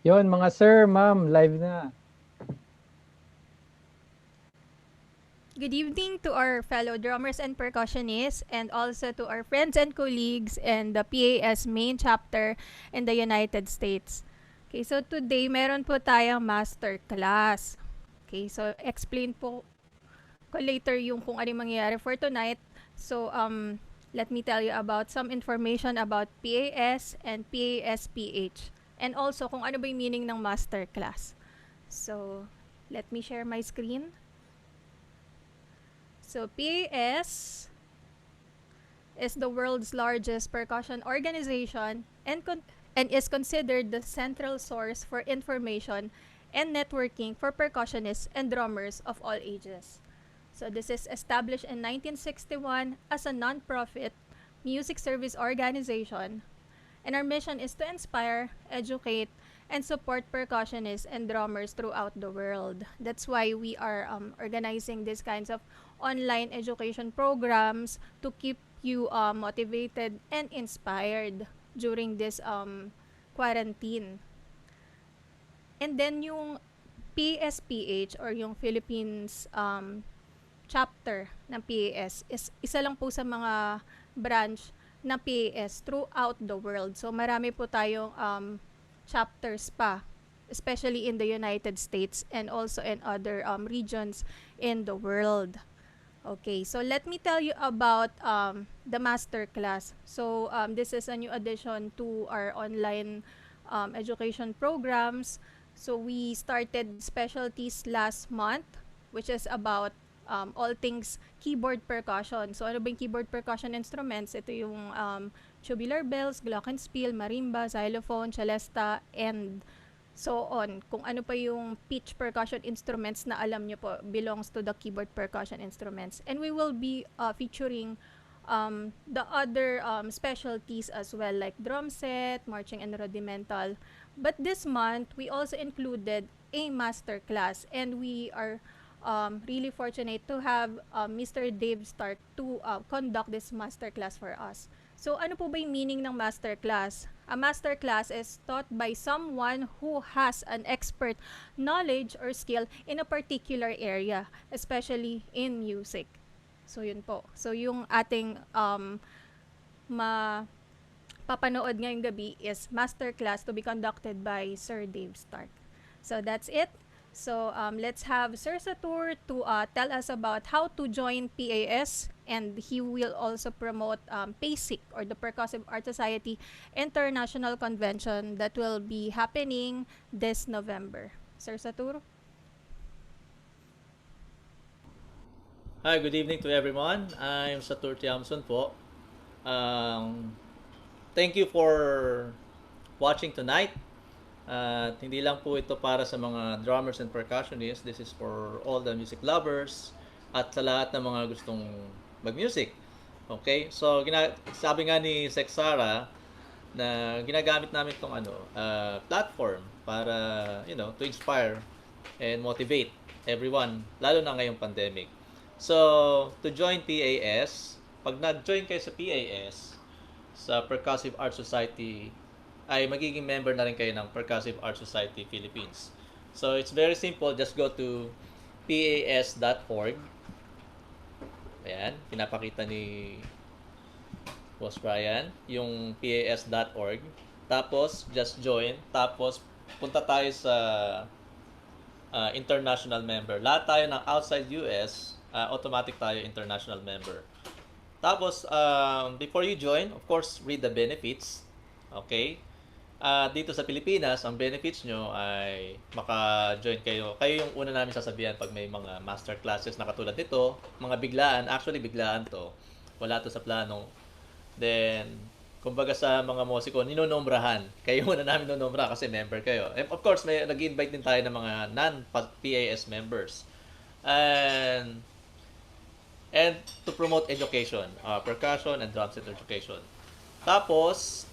Yon mga sir, ma'am, live na. Good evening to our fellow drummers and percussionists and also to our friends and colleagues in the PAS main chapter in the United States. Okay, so today meron po tayong master class. Okay, so explain po ko later yung kung ano yung mangyayari for tonight. So, let me tell you about some information about PAS and PAS-PH and also kung ano ba yung meaning ng master class. So, let me share my screen. So, PAS is the world's largest percussion organization and is considered the central source for information and networking for percussionists and drummers of all ages. So, this is established in 1961 as a non-profit music service organization, and our mission is to inspire, educate, and support percussionists and drummers throughout the world. That's why we are organizing these kinds of online education programs to keep you motivated and inspired during this quarantine. And then yung PSPH or yung Philippines chapter ng PAS is isa lang po sa mga branch ng PAS throughout the world. So marami po tayong chapters pa, especially in the United States and also in other regions in the world. Okay, so let me tell you about the master class. So this is a new addition to our online education programs. So we started specialties last month, which is about all things keyboard percussion. So ano ba yung keyboard percussion instruments? Ito yung tubular bells, glockenspiel, marimba, xylophone, celesta, and so on. Kung ano pa yung pitch percussion instruments na alam nyo po belongs to the keyboard percussion instruments. And we will be featuring the other specialties as well, like drum set, marching and rudimental. But this month, we also included a master class, and we are really fortunate to have Mr. Dave Stark to conduct this master class for us. So, ano po ba yung meaning ng master class? A master class is taught by someone who has an expert knowledge or skill in a particular area, especially in music. So, yun po. So, yung ating papanood ngayong gabi is master class to be conducted by Sir Dave Stark. So, that's it. So, let's have Sir Satur to tell us about how to join PAS, and he will also promote PASIC, or the Percussive Art Society International Convention that will be happening this November. Sir Satur? Hi, good evening to everyone. I'm Satur Tiamson po. Thank you for watching tonight. At hindi lang po ito para sa mga drummers and percussionists. This is for all the music lovers at sa lahat ng mga gustong mag-music. Okay? So, sabi nga ni Sexara na ginagamit namin itong platform para, to inspire and motivate everyone, lalo na ngayong pandemic. So, to join PAS, pag nag-join kayo sa PAS, sa Percussive Art Society, ay magiging member na rin kayo ng Percussive Art Society Philippines. So, it's very simple. Just go to pas.org. Ayan, pinapakita ni Boss Brian, yung pas.org. Tapos, just join. Tapos, punta tayo sa international member. Lahat tayo ng outside US, automatic tayo international member. Tapos, before you join, of course, read the benefits. Okay? Dito sa Pilipinas, ang benefits nyo ay maka-join kayo. Kayo yung una namin sasabihan pag may mga master classes na katulad nito. Mga biglaan. Actually, biglaan to. Wala to sa plano. Then, kumbaga sa mga musiko, ninonombrahan. Kayo muna namin nonombra kasi member kayo. And of course, nag-invite din tayo ng mga non-PAS members. And to promote education, percussion and drum set education. Tapos,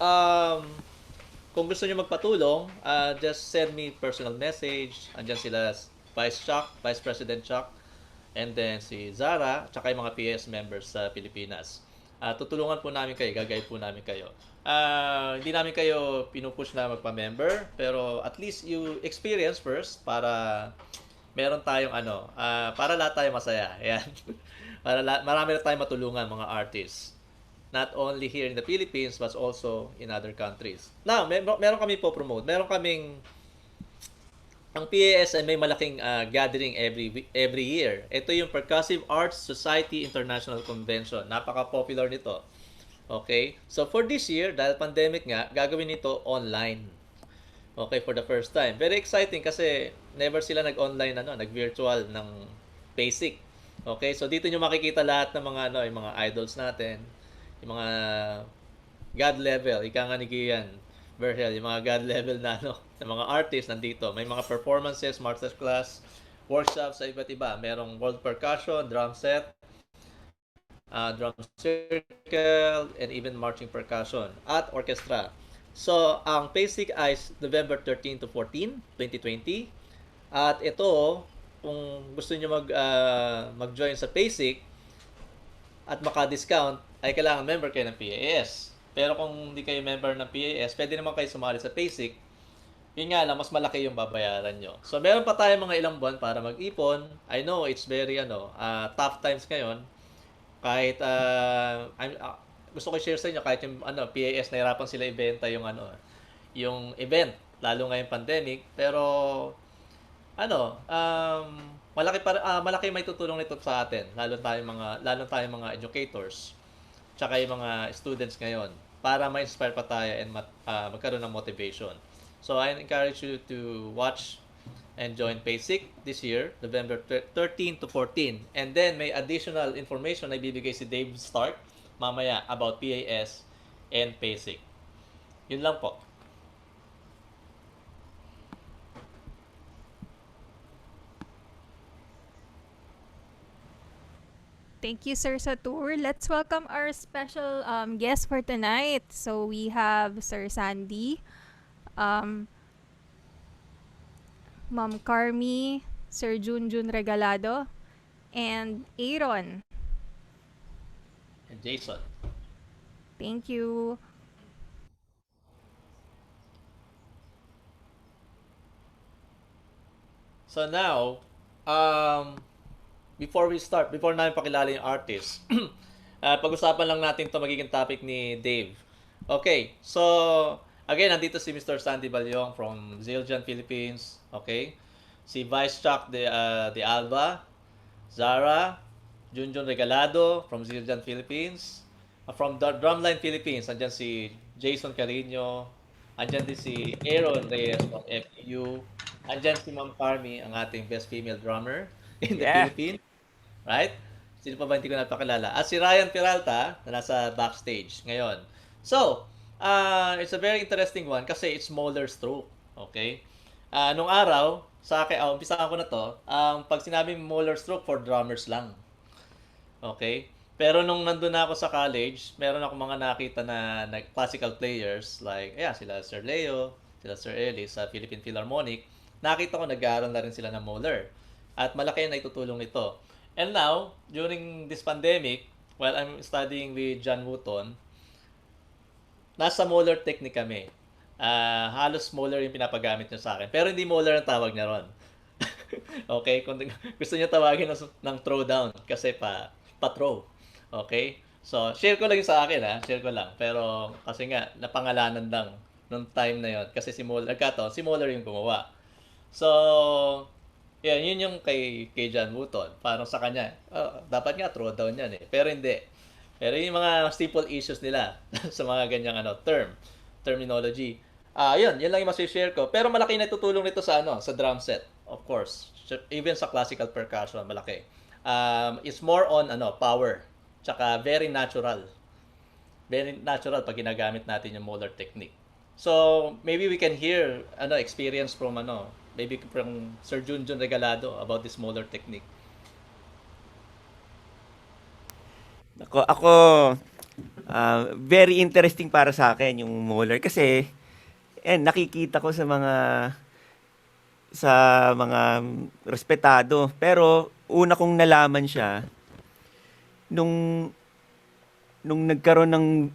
kung gusto niyo magpatulong, just send me personal message. Andiyan sila Vice President Chuck, and then si Zara, tsaka yung mga PS members sa Pilipinas. Tutulungan po namin kayo, gagayad po namin kayo. Hindi namin kayo pinupush na magpa-member, pero at least you experience first para meron tayong para lahat tayo masaya. Ayan. Marami na tayong matulungan mga artists. Not only here in the Philippines, but also in other countries. Now, meron kami po promote. Meron kaming ang PAS ay may malaking gathering every year. Ito yung Percussive Arts Society International Convention. Napaka-popular nito. Okay? So for this year, dahil pandemic nga, gagawin nito online. Okay, for the first time. Very exciting kasi never sila nag-online nag-virtual ng basic. Okay? So dito niyo makikita lahat ng mga yung mga idols natin, yung mga God level, ika nga ni Gian Berhel, yung mga God level na ng mga artists nandito. May mga performances, masterclass, workshops sa iba't iba. Merong world percussion, drum set, drum circle, and even marching percussion at orchestra. So, ang basic ay November 13 to 14, 2020. At ito, kung gusto niyo mag-join sa basic at maka-discount, ay kailangan member kayo ng PAS. Pero kung hindi kayo member ng PAS, pwede naman kayo sumali sa basic. Yun nga lang, mas malaki yung babayaran nyo. So, meron pa tayo mga ilang buwan para mag-ipon. I know it's very tough times ngayon. Kahit gusto ko share sa inyo kahit yung PAS nahirapan sila ibenta yung event lalo ngayong pandemic, pero malaki may tutulong nito sa atin, lalo tayong mga educators tsaka yung mga students ngayon para ma-inspire pa tayo and magkaroon ng motivation. So I encourage you to watch and join basic this year, November 13 to 14. And then may additional information na ibibigay si Dave Stark mamaya about PAS and basic. Yun lang po. Thank you, Sir, sa tour. Let's welcome our special guest for tonight. So we have Sir Sandy, um, Ma'am Carmi, Sir Junjun Regalado, and Aaron. And Jason. Thank you. So now, before namin pakilala yung artist, pag-usapan lang natin to magiging topic ni Dave. Okay, so again, nandito si Mr. Sandy Balyong from Zildjian, Philippines. Okay, si Vice Chuck de Alba, Zara, Junjun Regalado from Zildjian, Philippines. From Drumline, Philippines, andyan si Jason Carino, andyan din si Aaron Reyes from FEU, andyan si Ma'am Carmi, ang ating best female drummer in the Yeah. Philippines. Right? Sino pa ba hindi ko napakilala? At si Ryan Peralta na nasa backstage ngayon. So, it's a very interesting one kasi it's Moeller stroke. Okay? Nung araw, sa akin, umpisahan ko na to, pag sinabing Moeller stroke for drummers lang. Okay? Pero nung nandun na ako sa college, meron ako mga nakita na classical players like, sila Sir Leo, sila Sir Eli sa Philippine Philharmonic. Nakita ko nag-aaral na rin sila ng Moeller. At malaki na itutulong nito. And now, during this pandemic, while I'm studying with John Wooton, nasa Moeller Technique kami. Halos Moeller yung pinapagamit niya sa akin. Pero hindi Moeller ang tawag niya ron. Okay? Kung gusto niya tawagin ng throwdown kasi pa-throw. Okay? So, share ko lang yung sa akin Share ko lang. Pero kasi nga, napangalanan lang nung time na yon kasi si Moeller yung gumawa. So, yun yung kay John Wooton. Parang sa kanya, dapat nga throwdown yan eh. Pero hindi. Pero yung mga staple issues nila sa mga ganyang terminology. Yun lang yung masishare ko. Pero malaki na tutulong nito sa drum set. Of course. Even sa classical percussion, malaki. It's more on power. Tsaka very natural. Very natural pag ginagamit natin yung Moeller technique. So, maybe we can hear experience from maybe from Sir Junjun Regalado about this Moeller technique. Ako very interesting para sa akin yung Moeller kasi nakikita ko sa mga respetado, pero una kong nalaman siya nung nung nagkaroon ng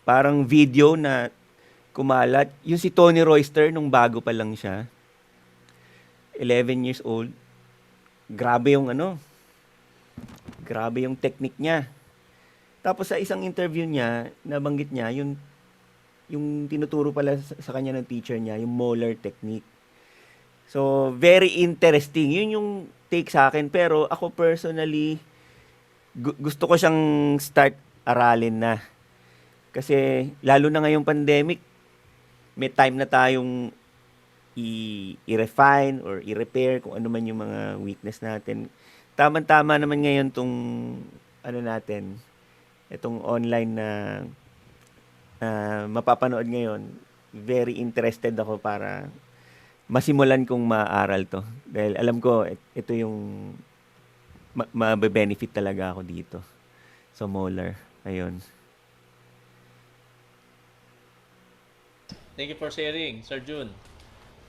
parang video na kumalat, yung si Tony Royster nung bago pa lang siya, 11 years old, grabe yung grabe yung technique niya. Tapos sa isang interview niya, nabanggit niya yung tinuturo pala sa kanya ng teacher niya, yung Moeller Technique. So, very interesting. Yun yung take sa akin. Pero ako personally, gusto ko siyang start aralin na. Kasi lalo na ngayong pandemic, may time na tayong i-refine or i-repair kung ano man yung mga weakness natin. Tama-tama naman ngayon tong natin, itong online na mapapanood ngayon. Very interested ako para masimulan kong maaral to. Dahil alam ko, ito yung mabe-benefit talaga ako dito. So, Moeller. Ayun. Thank you for sharing, Sir Jun.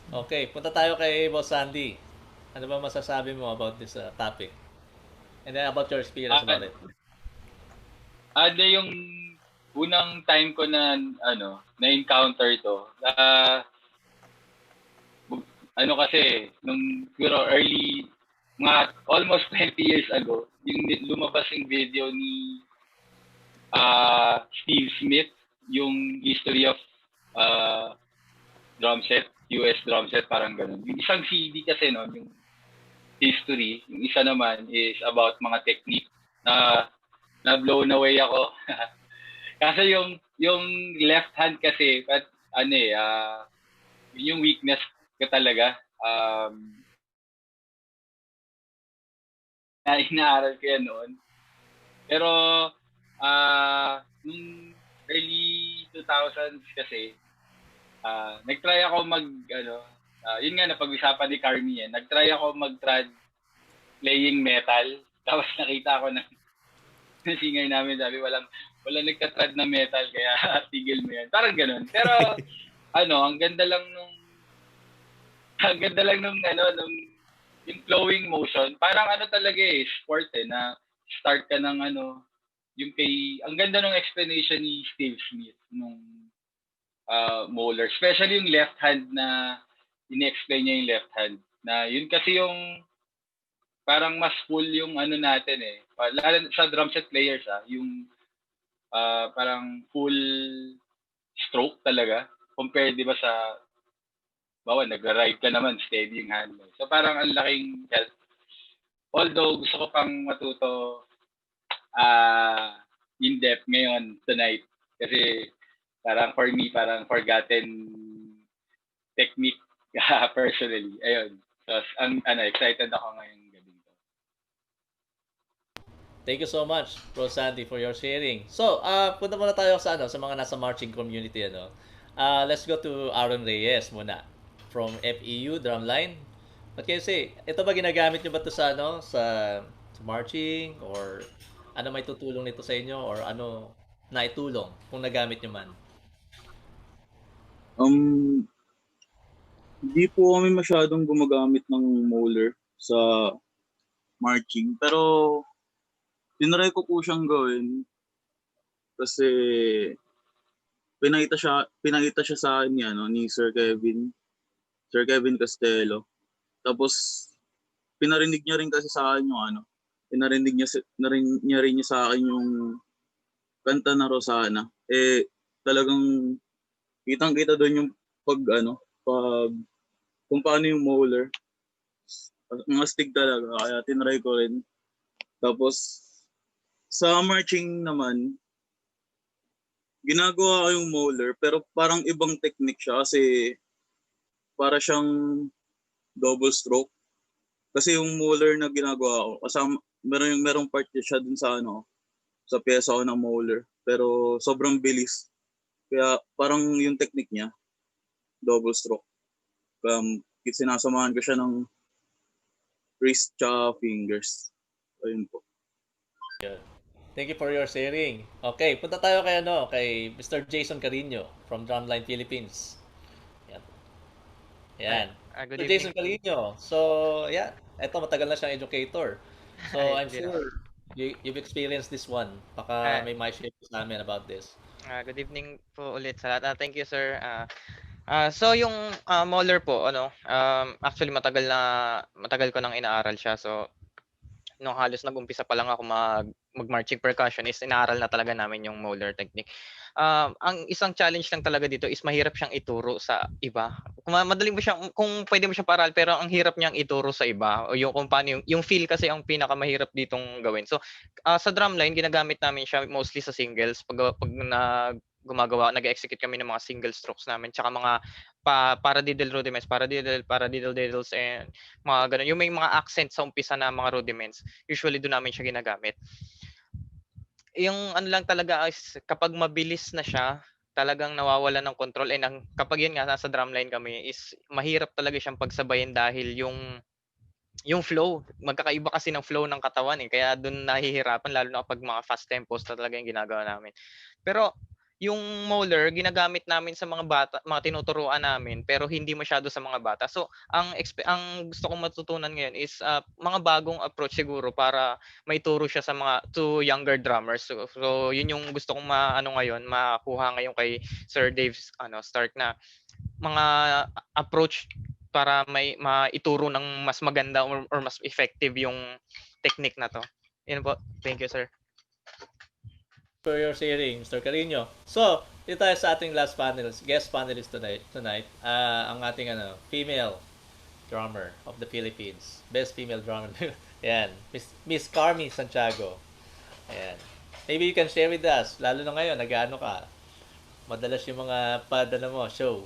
Okay, punta tayo kay Boss Sandy. Ano ba masasabi mo about this topic? And then about your experience about it. Ano yung unang time ko na na-encounter to. Kasi nung early mga almost 20 years ago, yung lumabas yung video ni Steve Smith, yung history of drum set, US drum set, parang ganun. Yung isang CD kasi yung history, yung isa naman is about mga technique na blown away ako. Kasi yung left hand kasi yung weakness ko talaga. Na inaaral ko yan noon. Pero nung early 2000s kasi nagtry ako yun nga napag-usapan ni Carmi yan. Nagtry ako mag-trad playing metal. Tapos nakita ko na singer namin, sabi wala nagtatrad na metal kaya tigil mo yan. Parang ganun. Pero ang ganda lang nung yung flowing motion. Parang talaga sport na start ka ng ang ganda ng explanation ni Steve Smith nung Moeller. Especially yung left hand na ini-explain niya yung left hand. Na yun kasi yung parang mas full yung natin lalo sa drum set players yung parang full stroke talaga compared di ba sa nagra-ride ka naman steady yung hand mo. So parang ang laking help. Although gusto ko pang matuto in depth ngayon tonight kasi parang for me parang forgotten technique personally. Ayun. So excited ako ngayon. Thank you so much, Bro Sandy, for your sharing. So, punta muna tayo sa mga nasa marching community let's go to Aaron Reyes muna from FEU Drumline. What can you say? Ito ba ginagamit niyo ba to sa marching or ano may tutulong nito sa inyo or ano naitulong kung nagamit niyo man? Hindi po kami masyadong gumagamit ng Moeller sa marching pero tinry ko po siyang gawin kasi pinakita siya sa akin ni Sir Kevin Castello. Tapos pinarinig niya rin kasi sa akin yung pinarinig niya rin sa akin yung kanta na Rosana. Talagang kitang-kita doon yung pag kung paano yung Moeller. Mga stick talaga kaya tinry ko rin. Tapos sa marching naman, ginagawa ko yung Moeller pero parang ibang technique siya kasi para siyang double stroke. Kasi yung Moeller na ginagawa ko, kasama merong part siya dun sa sa pyesa ko ng Moeller pero sobrang bilis. Kaya parang yung technique niya, double stroke. Sinasamahan ko siya ng wrist tsaka fingers. Ayun po. Thank you for your sharing. Okay, punta tayo kay Mr. Jason Carino from Drumline Philippines. Yan. Good Mr. evening. Jason Carino. So, yeah, eto matagal na siyang educator. So, Ay, I'm hindi sure You've experienced this one. Ah, Baka may share sa amin about this. Good evening po ulit sa lahat. Thank you, sir. So yung Moeller po, actually matagal ko nang inaaral siya. So nung halos nag-umpisa pa lang ako mag-marching percussion is inaaral na talaga namin yung Moeller technique. Ang isang challenge lang talaga dito is mahirap siyang ituro sa iba. Madali mo siyang, kung pwede mo siyang paral, pero ang hirap niyang ituro sa iba. O yung kung paano yung feel kasi ang pinakamahirap ditong gawin. So sa drumline, ginagamit namin siya mostly sa singles. Pag nag-execute kami ng mga single strokes namin, tsaka mga paradiddle rudiments, paradiddle diddles, and mga ganun. Yung may mga accent sa umpisa na mga rudiments, usually doon namin siya ginagamit. Yung ano lang talaga is kapag mabilis na siya, talagang nawawalan ng control, and kapag yun nga nasa drumline kami is mahirap talaga siyang pagsabayin dahil yung flow, magkakaiba kasi ng flow ng katawan kaya doon nahihirapan, lalo na kapag mga fast tempos na talaga yung ginagawa namin. Pero yung Moeller ginagamit namin sa mga bata, mga tinuturuan namin, pero hindi masyado sa mga bata. So ang gusto kong matutunan ngayon is mga bagong approach siguro para maituro siya sa mga to younger drummers. So yun yung gusto kong makuha ngayon kay Sir Dave Stark, na mga approach para maituro ng mas maganda or mas effective yung technique na to. Yun po. Thank you, sir. For your sharing, Mr. Carino. So, dito tayo sa ating guest panelist tonight. Ang ating female drummer of the Philippines. Best female drummer. Ayan, Miss Carmi Santiago. Ayan. Maybe you can share with us, lalo na ngayon, nag-ano ka. Madalas yung mga show.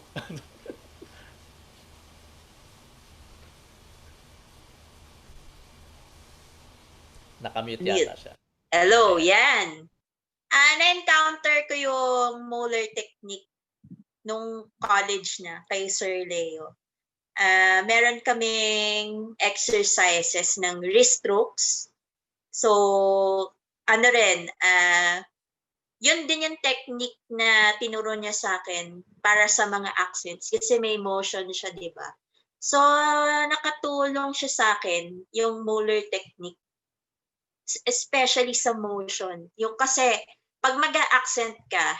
Nakamute yata siya. Hello, yan. Na-encounter ko yung Moeller Technique nung college na kay Sir Leo. Meron kaming exercises ng wrist strokes. So, yun din yung technique na tinuro niya sa akin para sa mga accents kasi may motion siya, di ba? So, nakatulong siya sa akin yung Moeller Technique, especially sa motion. Yung kasi, pag mag-accent ka,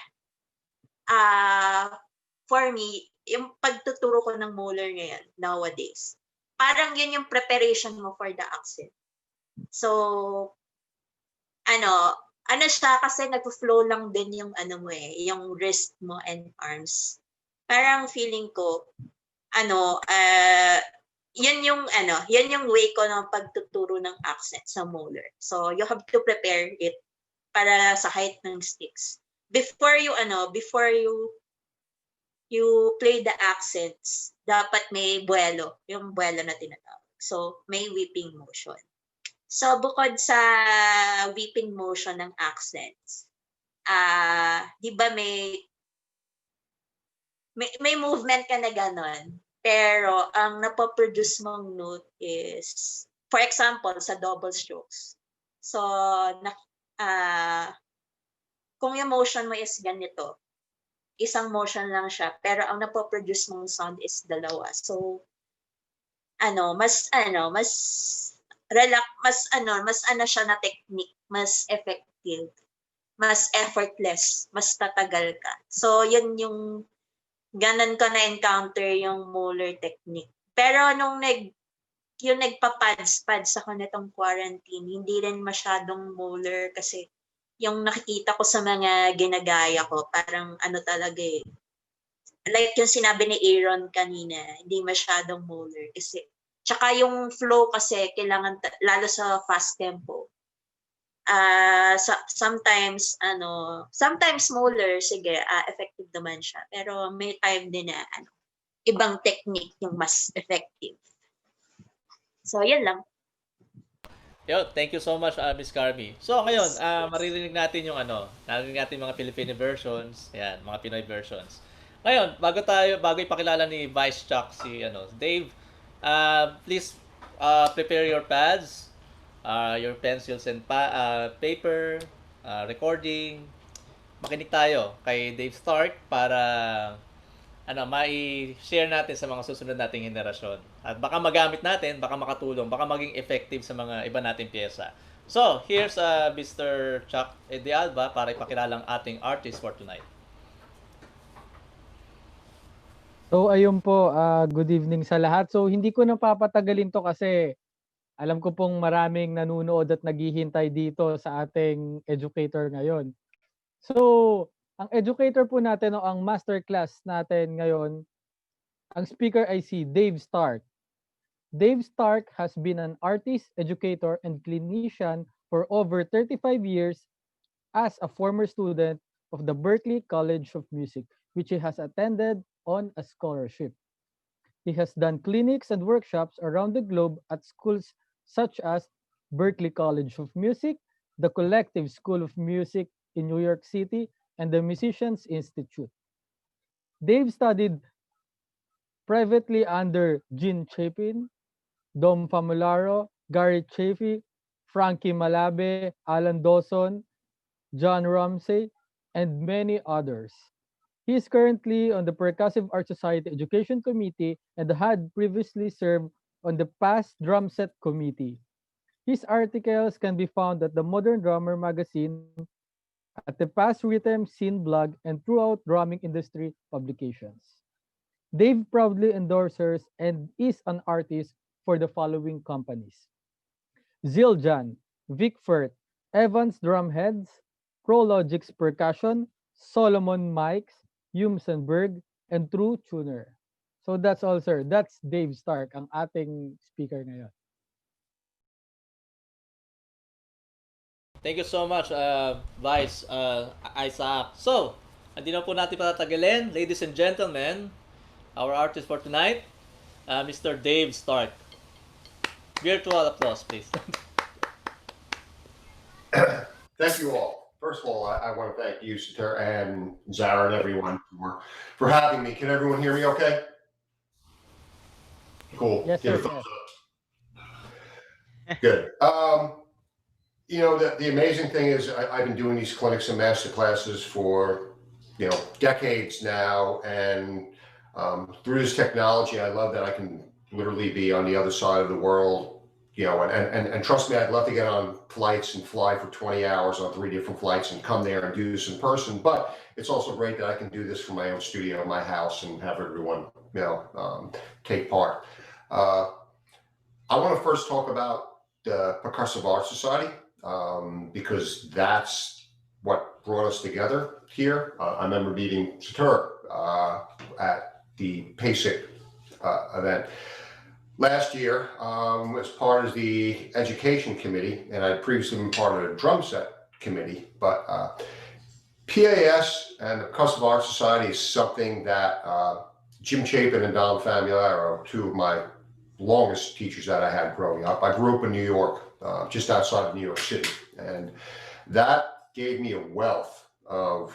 for me, yung pagtuturo ko ng Moeller ngayon, nowadays, parang yun yung preparation mo for the accent. So, siya kasi nag-flow lang din yung yung wrist mo and arms. Parang feeling ko, yun yung way ko ng pagtuturo ng accent sa Moeller. So, you have to prepare it para sa height ng sticks. Before you play the accents, dapat may buwelo, yung buwelo na tinatawag. So, may whipping motion. So, bukod sa whipping motion ng accents, di ba may movement ka na ganon, pero ang napoproduce mong note is, for example, sa double strokes. So, kung yung motion mo is ganito, isang motion lang siya, pero ang napoproduce mong sound is dalawa. So, mas siya na technique, mas effective, mas effortless, mas tatagal ka. So, yun yung ganon ko na-encounter yung Moeller technique. Pero nung nagpa-pads ako nitong quarantine, hindi rin masyadong Moeller kasi yung nakikita ko sa mga ginagaya ko, parang talaga like yung sinabi ni Aaron kanina, hindi masyadong Moeller kasi tsaka yung flow kasi kailangan lalo sa fast tempo. Sometimes Moeller, sige, effective naman siya. Pero may time din na ibang technique yung mas effective. So, yan lang. Yo, thank you so much, Miss Carmi. So, ngayon, maririnig natin yung narinig natin mga Filipino versions, yan, mga Pinoy versions. Ngayon, bago ipakilala ni Vice Chuck si Dave, please prepare your pads, your pencils and paper, recording. Makinig tayo kay Dave Stark para mai-share natin sa mga susunod nating henerasyon. At baka magamit natin, baka makatulong, baka maging effective sa mga iba nating pyesa. So, here's Mr. Chuck De Alba para ipakilalang ating artist for tonight. So ayun po, good evening sa lahat. So hindi ko na papatagalin to kasi alam ko pong maraming nanonood at naghihintay dito sa ating educator ngayon. So, ang educator po natin o ang masterclass natin ngayon, ang speaker ay si Dave Stark. Dave Stark has been an artist, educator, and clinician for over 35 years as a former student of the Berklee College of Music, which he has attended on a scholarship. He has done clinics and workshops around the globe at schools such as Berklee College of Music, the Collective School of Music in New York City, and the Musicians Institute. Dave studied privately under Jim Chapin, Famularo, Gary Chaffee, Frankie Malabe, Alan Dawson, John Ramsey, and many others. He is currently on the Percussive Art Society Education Committee and had previously served on the past drum set committee. His articles can be found at the Modern Drummer magazine, at the past Rhythm Scene blog, and throughout drumming industry publications. Dave proudly endorses and is an artist for the following companies: Zildjian, Vic Firth, Evans Drumheads, Prologix Percussion, Solomon Mics, Humsenberg, and True Tuner. So that's all, sir. That's Dave Stark, ang ating speaker ngayon. Thank you so much, Vice Isaac. So, hindi na po natin patatagalin. Ladies and gentlemen, our artist for tonight, Mr. Dave Stark. Virtual applause, please. Thank you all. First of all, I want to thank you, Sater, and Zara, and everyone for having me. Can everyone hear me okay? Cool. Yes, Give sir. a thumbs up. Good. You know, the amazing thing is I've been doing these clinics and master classes for, decades now. And through this technology, I love that I can literally be on the other side of the world. And trust me, I'd love to get on flights and fly for 20 hours on 3 different flights and come there and do this in person. But it's also great that I can do this from my own studio, my house, and have everyone, take part. I want to first talk about the Percussive Art Society, because that's what brought us together here. I remember meeting Sater at the PASIC event last year as part of the education committee, and I'd previously been part of the drum set committee. But PAS and the Percussive Art Society is something that Jim Chapin and Famularo, two of my longest teachers that I had growing up. I grew up in New York, just outside of New York City, and that gave me a wealth of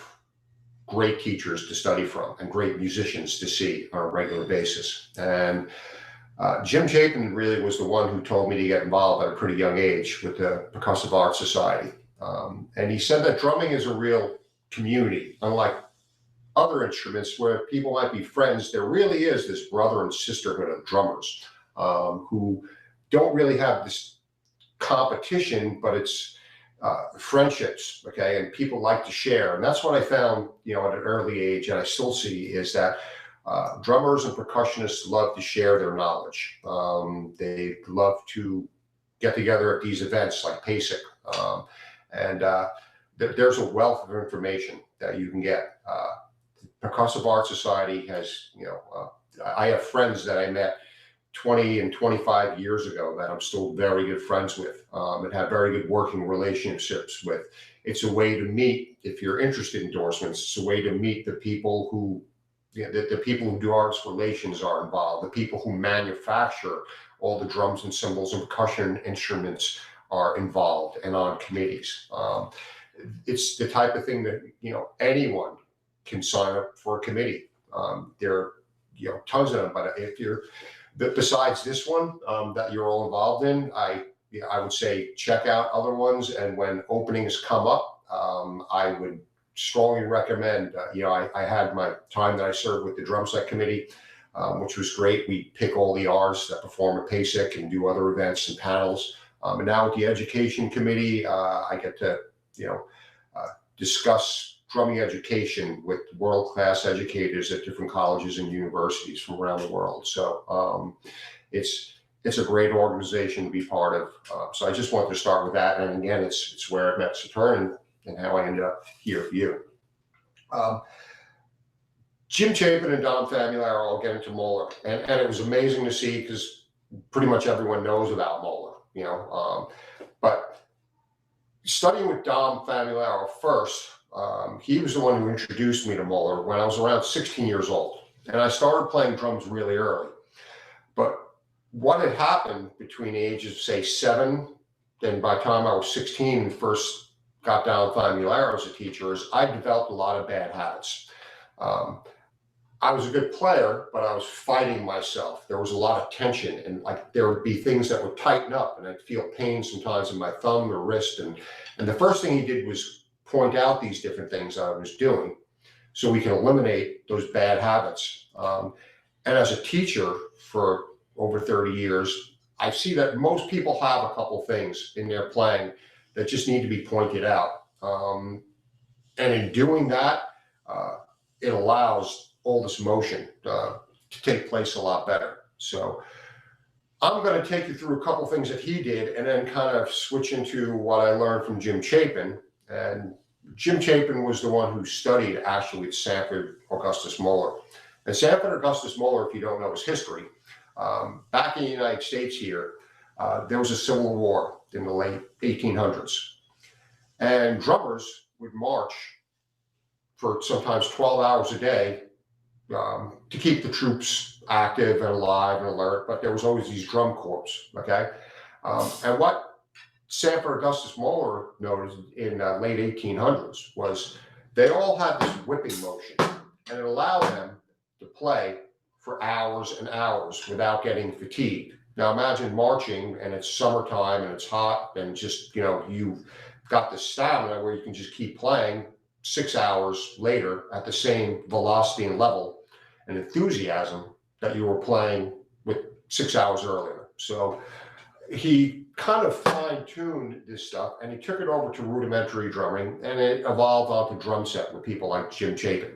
great teachers to study from and great musicians to see on a regular basis. And Jim Chapin really was the one who told me to get involved at a pretty young age with the Percussive Art Society. And he said that drumming is a real community, unlike other instruments where people might be friends. There really is this brother and sisterhood of drummers who don't really have this competition, but it's friendships, okay? And people like to share. And that's what I found, at an early age, and I still see, is that drummers and percussionists love to share their knowledge. They love to get together at these events like PASIC. There's a wealth of information that you can get. Percussive Art Society has, I have friends that I met 20 and 25 years ago that I'm still very good friends with and have very good working relationships with. It's a way to meet, if you're interested in endorsements, it's a way to meet the people who, the people who do arts relations are involved, the people who manufacture all the drums and cymbals and percussion instruments are involved and on committees. It's the type of thing that, anyone can sign up for a committee. There are, tons of them, but if you're, besides this one that you're all involved in, I would say check out other ones. And when openings come up, I would strongly recommend, I had my time that I served with the drum set committee, which was great. We pick all the artists that perform at PASIC and do other events and panels. And now with the education committee, I get to, discuss drumming education with world-class educators at different colleges and universities from around the world. So it's a great organization to be part of. So I just wanted to start with that. And again, it's where I met Saturn and how I ended up here for you. Jim Chapin and Don Famularo all get into Moeller, and it was amazing to see because pretty much everyone knows about Moeller, but studying with Don Famularo first, he was the one who introduced me to Moeller when I was around 16 years old, and I started playing drums really early. But what had happened between the ages of, say, 7, and by the time I was 16 and first got Don Famularo as a teacher, is I developed a lot of bad habits. I was a good player, but I was fighting myself. There was a lot of tension, and like there would be things that would tighten up, and I'd feel pain sometimes in my thumb or wrist. And the first thing he did was point out these different things I was doing so we can eliminate those bad habits. And as a teacher for over 30 years, I see that most people have a couple things in their playing that just need to be pointed out. And in doing that, it allows all this motion to take place a lot better. So I'm going to take you through a couple things that he did and then kind of switch into what I learned from Jim Chapin. And Jim Chapin was the one who studied actually with Sanford Augustus Moeller. And Sanford Augustus Moeller, if you don't know his history, back in the United States here, there was a civil war in the late 1800s. And drummers would march for sometimes 12 hours a day to keep the troops active and alive and alert, but there was always these drum corps, okay? And what Sanford Augustus Moeller noticed in late 1800s was they all had this whipping motion, and it allowed them to play for hours and hours without getting fatigued. Now imagine marching and it's summertime and it's hot and just, you've got the stamina where you can just keep playing 6 hours later at the same velocity and level and enthusiasm that you were playing with 6 hours earlier. So he kind of fine-tuned this stuff and he took it over to rudimentary drumming, and it evolved onto drum set with people like Jim Chapin.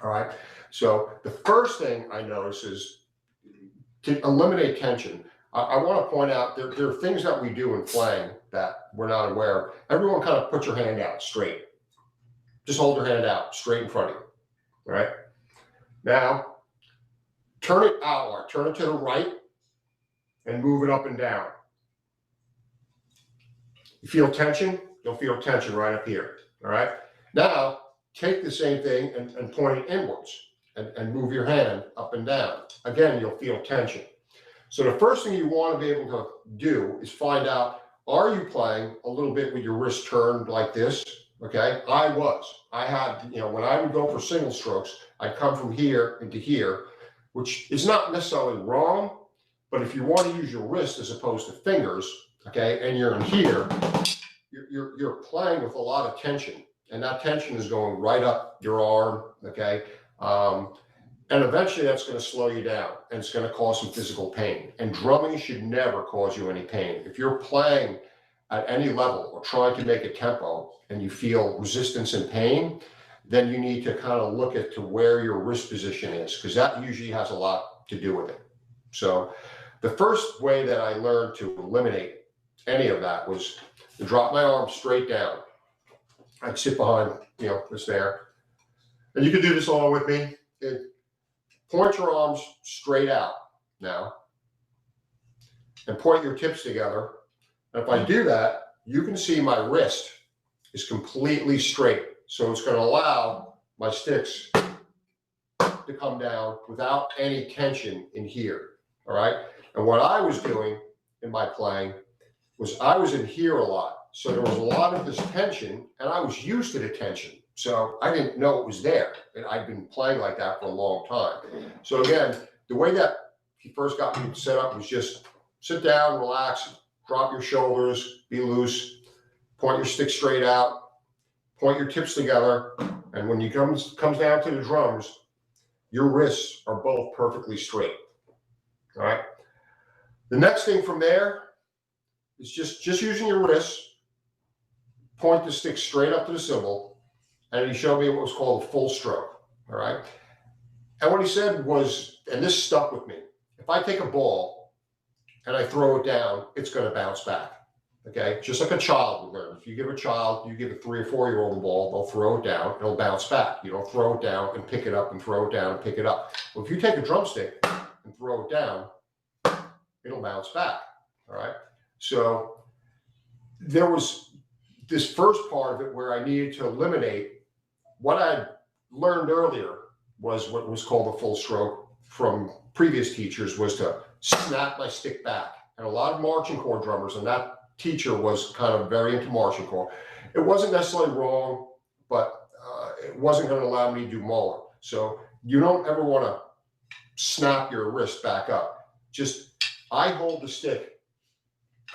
All right. So the first thing I notice is to eliminate tension. I want to point out there are things that we do in playing that we're not aware of. Everyone kind of put your hand out straight. Just hold your hand out straight in front of you. All right. Now, turn it outward. Turn it to the right and move it up and down. You feel tension? You'll feel tension right up here. All right. Now, take the same thing and point it inwards and move your hand up and down. Again, you'll feel tension. So the first thing you want to be able to do is find out, are you playing a little bit with your wrist turned like this? Okay, I had, when I would go for single strokes, I'd come from here into here, which is not necessarily wrong, but if you want to use your wrist as opposed to fingers, okay, and you're in here, you're playing with a lot of tension, and that tension is going right up your arm, okay, and eventually that's going to slow you down, and it's going to cause some physical pain. And drumming should never cause you any pain. If you're playing at any level or trying to make a tempo and you feel resistance and pain, then you need to kind of look at to where your wrist position is, because that usually has a lot to do with it. So the first way that I learned to eliminate any of that was to drop my arm straight down. I'd sit behind, this there. And you can do this along with me. Point your arms straight out now and point your tips together. And if I do that, you can see my wrist is completely straight. So it's going to allow my sticks to come down without any tension in here. All right. And what I was doing in my playing was I was in here a lot. So there was a lot of this tension, and I was used to the tension. So I didn't know it was there. And I'd been playing like that for a long time. So again, the way that he first got me set up was just sit down, relax, drop your shoulders, be loose, point your stick straight out, point your tips together. And when you comes down to the drums, your wrists are both perfectly straight. All right. The next thing from there It's just using your wrist, point the stick straight up to the cymbal, and he showed me what was called a full stroke. All right. And what he said was, and this stuck with me, if I take a ball and I throw it down, it's going to bounce back. Okay, just like a child will learn. If you give a child, you give a 3 or 4 year old a ball, they'll throw it down, it'll bounce back. You don't throw it down and pick it up and throw it down and pick it up. Well, if you take a drumstick and throw it down, it'll bounce back. All right. So there was this first part of it where I needed to eliminate what I learned earlier was what was called a full stroke from previous teachers, was to snap my stick back. And a lot of marching corps drummers, and that teacher was kind of very into marching corps. It wasn't necessarily wrong, but it wasn't going to allow me to do Moeller. So you don't ever want to snap your wrist back up. Just, I hold the stick,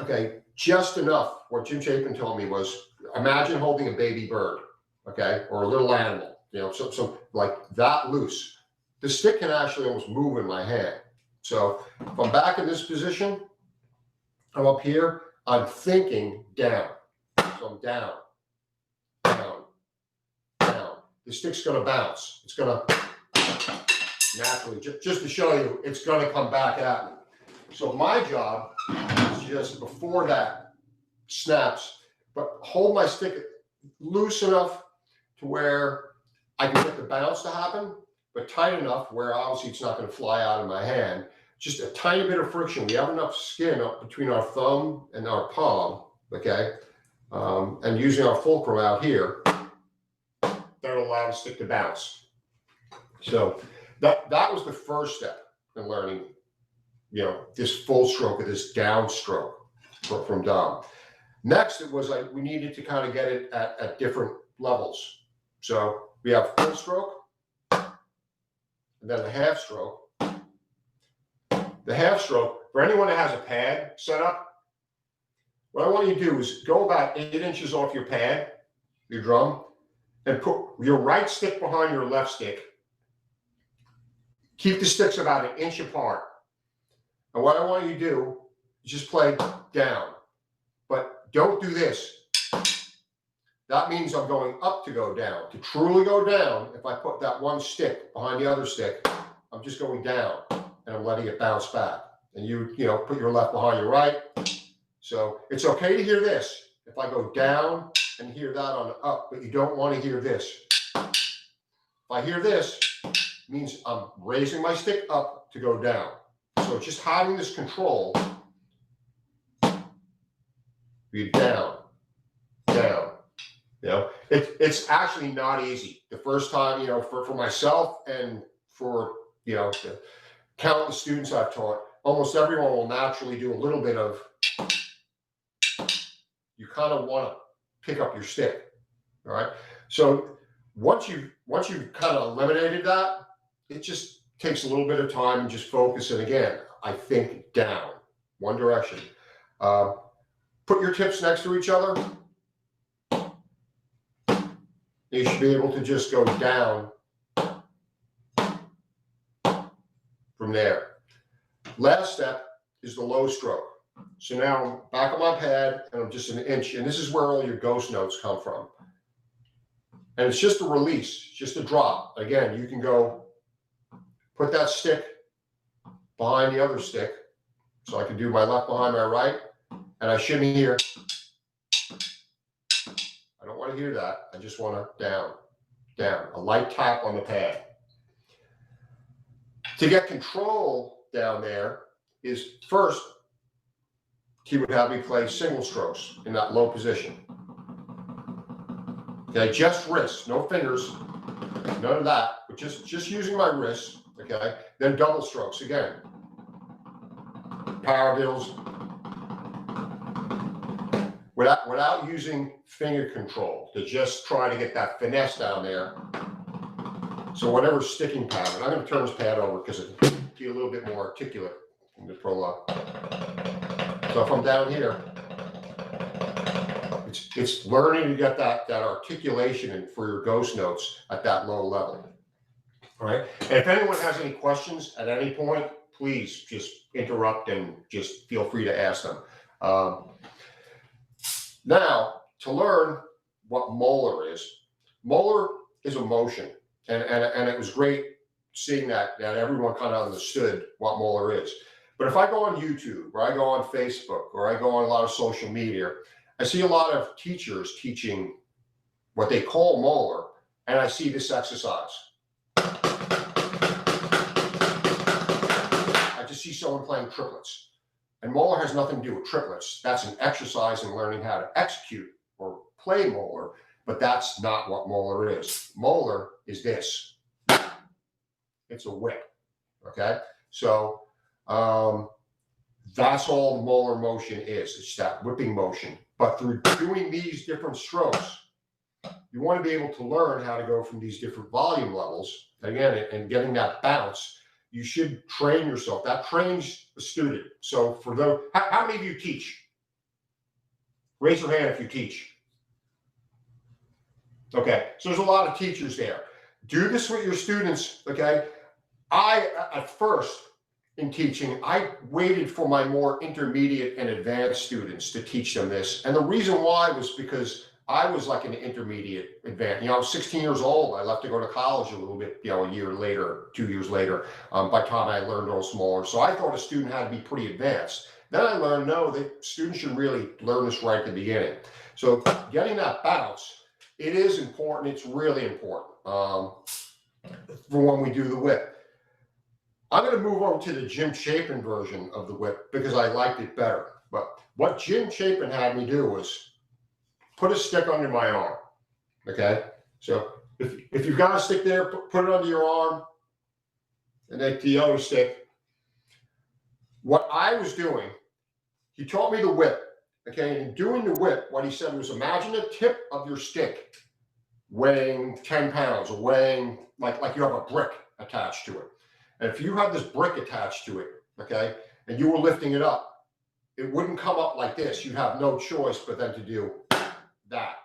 okay, just enough. What Jim Chapin told me was, imagine holding a baby bird, okay, or a little animal, you know, so like that loose. The stick can actually almost move in my hand. So if I'm back in this position, I'm up here, I'm thinking down. So I'm down, down, down. The stick's going to bounce. It's going to naturally, just to show you, it's going to come back at me. So my job is just before that snaps, but hold my stick loose enough to where I can get the bounce to happen, but tight enough where obviously it's not going to fly out of my hand. Just a tiny bit of friction. We have enough skin up between our thumb and our palm, okay? And using our fulcrum out here, that'll allow the stick to bounce. So that was the first step in learning, you know, this full stroke or this down stroke from Dom. Next, it was like we needed to kind of get it at different levels. So we have full stroke, and then a half stroke. The half stroke, for anyone that has a pad set up, what I want you to do is go about 8 inches off your pad, your drum, and put your right stick behind your left stick. Keep the sticks about 1 inch apart. And what I want you to do is just play down. But don't do this. That means I'm going up to go down. To truly go down, if I put that one stick behind the other stick, I'm just going down. And I'm letting it bounce back. And you know, put your left behind your right. So it's okay to hear this. If I go down and hear that on the up, but you don't want to hear this. If I hear this, it means I'm raising my stick up to go down. So just having this control, be down, down. You know, it's actually not easy. The first time, you know, for myself and for, you know, countless students I've taught, almost everyone will naturally do a little bit of, you kind of want to pick up your stick, all right? So once you've kind of eliminated that, it just takes a little bit of time and just focus. And again, I think down, one direction. Put your tips next to each other. You should be able to just go down from there. Last step is the low stroke. So now I'm back on my pad and I'm just 1 inch, and this is where all your ghost notes come from. And it's just a release, just a drop. Again, you can go put that stick behind the other stick. So I can do my left behind my right, and I shouldn't hear. I don't want to hear that. I just want to down, down, a light tap on the pad. To get control down there is first, he would have me play single strokes in that low position. Okay, just wrists, no fingers, none of that, but just using my wrists, okay? Then double strokes again. Power bills. Without using finger control, to just try to get that finesse down there. So whatever sticking pattern, I'm going to turn this pad over because it'll be a little bit more articulate in the prologue. So if I'm down here, it's learning to get that articulation and for your ghost notes at that low level. All right. And if anyone has any questions at any point, please just interrupt and just feel free to ask them. Now, to learn what Moeller is a motion. And it was great seeing that everyone kind of understood what Moeller is. But if I go on YouTube, or I go on Facebook, or I go on a lot of social media, I see a lot of teachers teaching what they call Moeller, and I see this exercise. I just see someone playing triplets. And Moeller has nothing to do with triplets. That's an exercise in learning how to execute or play Moeller, but that's not what Moeller is. Moeller is this. It's a whip, okay? So that's all the Moeller motion is. It's that whipping motion. But through doing these different strokes, you want to be able to learn how to go from these different volume levels, again, and getting that bounce. You should train yourself. That trains the student. So for those, how many of you teach? Raise your hand if you teach. Okay, so there's a lot of teachers there. Do this with your students, okay? At first, in teaching, I waited for my more intermediate and advanced students to teach them this. And the reason why was because I was like an intermediate advanced. I was 16 years old. I left to go to college a little bit, a year later, 2 years later, by the time I learned all smaller. So I thought a student had to be pretty advanced. Then I learned, no, the students should really learn this right at the beginning. So getting that bounce, it is important. It's really important for when we do the whip. I'm going to move over to the Jim Chapin version of the whip because I liked it better. But what Jim Chapin had me do was put a stick under my arm, okay? So if you've got a stick there, put it under your arm, and then the other stick. What I was doing, he taught me the whip, okay? And in doing the whip, what he said was imagine the tip of your stick weighing 10 pounds or weighing like you have a brick attached to it. And if you had this brick attached to it, okay, and you were lifting it up, it wouldn't come up like this. You'd have no choice but then to do that,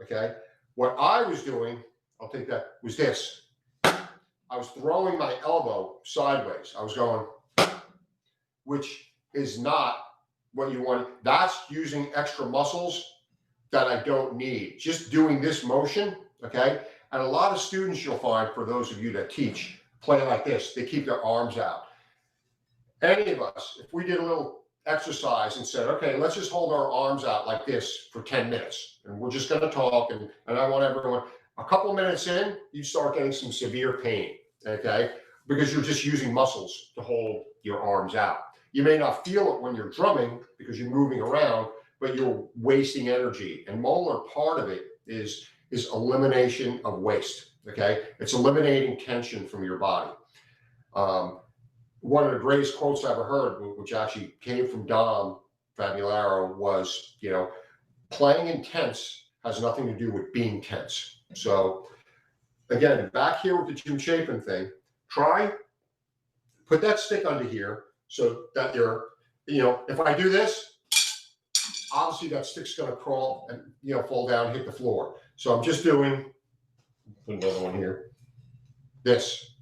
okay? What I was doing, I'll take that, was this. I was throwing my elbow sideways. I was going, which is not what you want. That's using extra muscles that I don't need. Just doing this motion, okay? And a lot of students you'll find, for those of you that teach, play like this. They keep their arms out. Any of us, if we did a little exercise and said, okay, let's just hold our arms out like this for 10 minutes. And we're just going to talk. And I want everyone, a couple minutes in, you start getting some severe pain, okay? Because you're just using muscles to hold your arms out. You may not feel it when you're drumming because you're moving around, but you're wasting energy. And Moeller, part of it is elimination of waste. Okay, it's eliminating tension from your body. One of the greatest quotes I ever heard, which actually came from Dom Famularo, was, playing intense has nothing to do with being tense. So again, back here with the Jim Chapin thing, put that stick under here so that you're, if I do this, obviously that stick's going to crawl and, fall down and hit the floor. So I'm just doing, put another one here. This.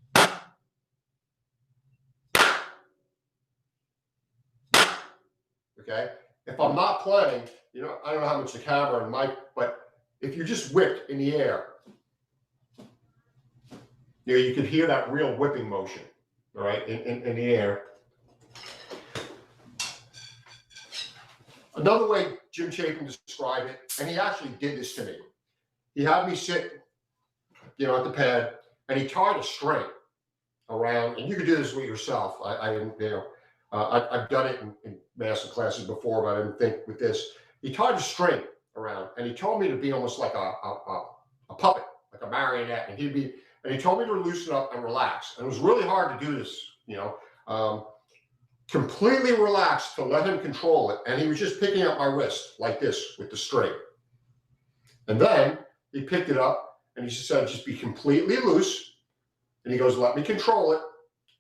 Okay. If I'm not playing, I don't know how much the camera and mic, but if you just whipped in the air, you could hear that real whipping motion, all right, in the air. Another way Jim Chapin described it, and he actually did this to me. He had me sit, at the pad, and he tied a string around, and you could do this with yourself. I didn't, I've done it in master classes before, but I didn't think with this. He tied a string around, and he told me to be almost like a puppet, like a marionette, and he told me to loosen up and relax. And it was really hard to do this, completely relaxed to let him control it. And he was just picking up my wrist like this with the string. And then he picked it up and he just said, just be completely loose. And he goes, let me control it.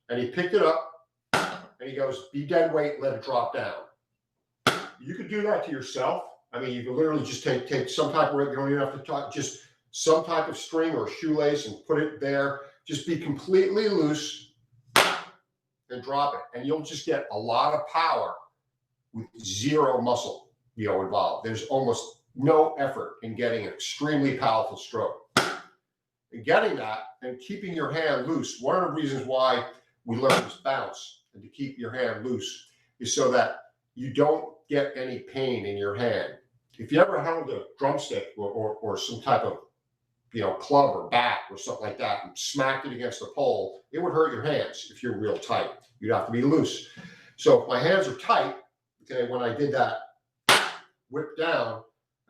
And he picked it up and he goes, be dead weight, let it drop down. You could do that to yourself. I mean, you can literally just take some type of, you don't even have to talk, just some type of string or shoelace and put it there. Just be completely loose and drop it. And you'll just get a lot of power with zero muscle. involved. There's almost no effort in getting an extremely powerful stroke. And getting that and keeping your hand loose, one of the reasons why we learn this bounce and to keep your hand loose is so that you don't get any pain in your hand. If you ever held a drumstick or some type of club or bat or something like that and smacked it against the pole, it would hurt your hands if you're real tight. You'd have to be loose. So if my hands are tight, okay, when I did that whip down,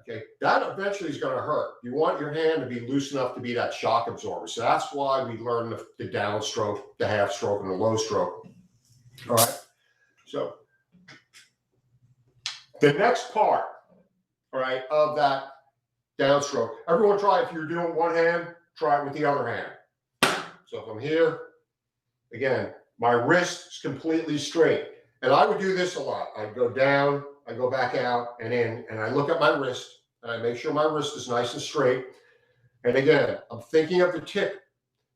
okay, that eventually is going to hurt. You want your hand to be loose enough to be that shock absorber. So that's why we learn the downstroke, the half stroke, and the low stroke. All right. So the next part, all right, of that downstroke, everyone try, if you're doing one hand, try it with the other hand. So if I'm here, again, my wrist is completely straight. And I would do this a lot. I'd go down, I go back out and in, and I look at my wrist, and I make sure my wrist is nice and straight. And again, I'm thinking of the tip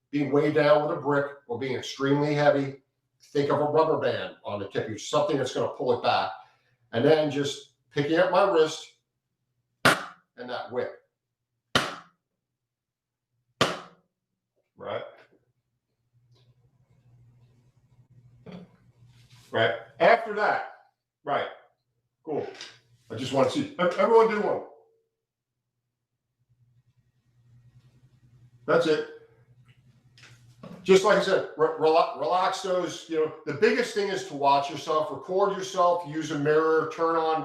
being weighed down with a brick or being extremely heavy. Think of a rubber band on the tip, something that's going to pull it back. And then just picking up my wrist and that whip. Right? Right. After that, right. Cool. I just want to see everyone do one. That's it. Just like I said, relax those. The biggest thing is to watch yourself, record yourself, use a mirror, turn on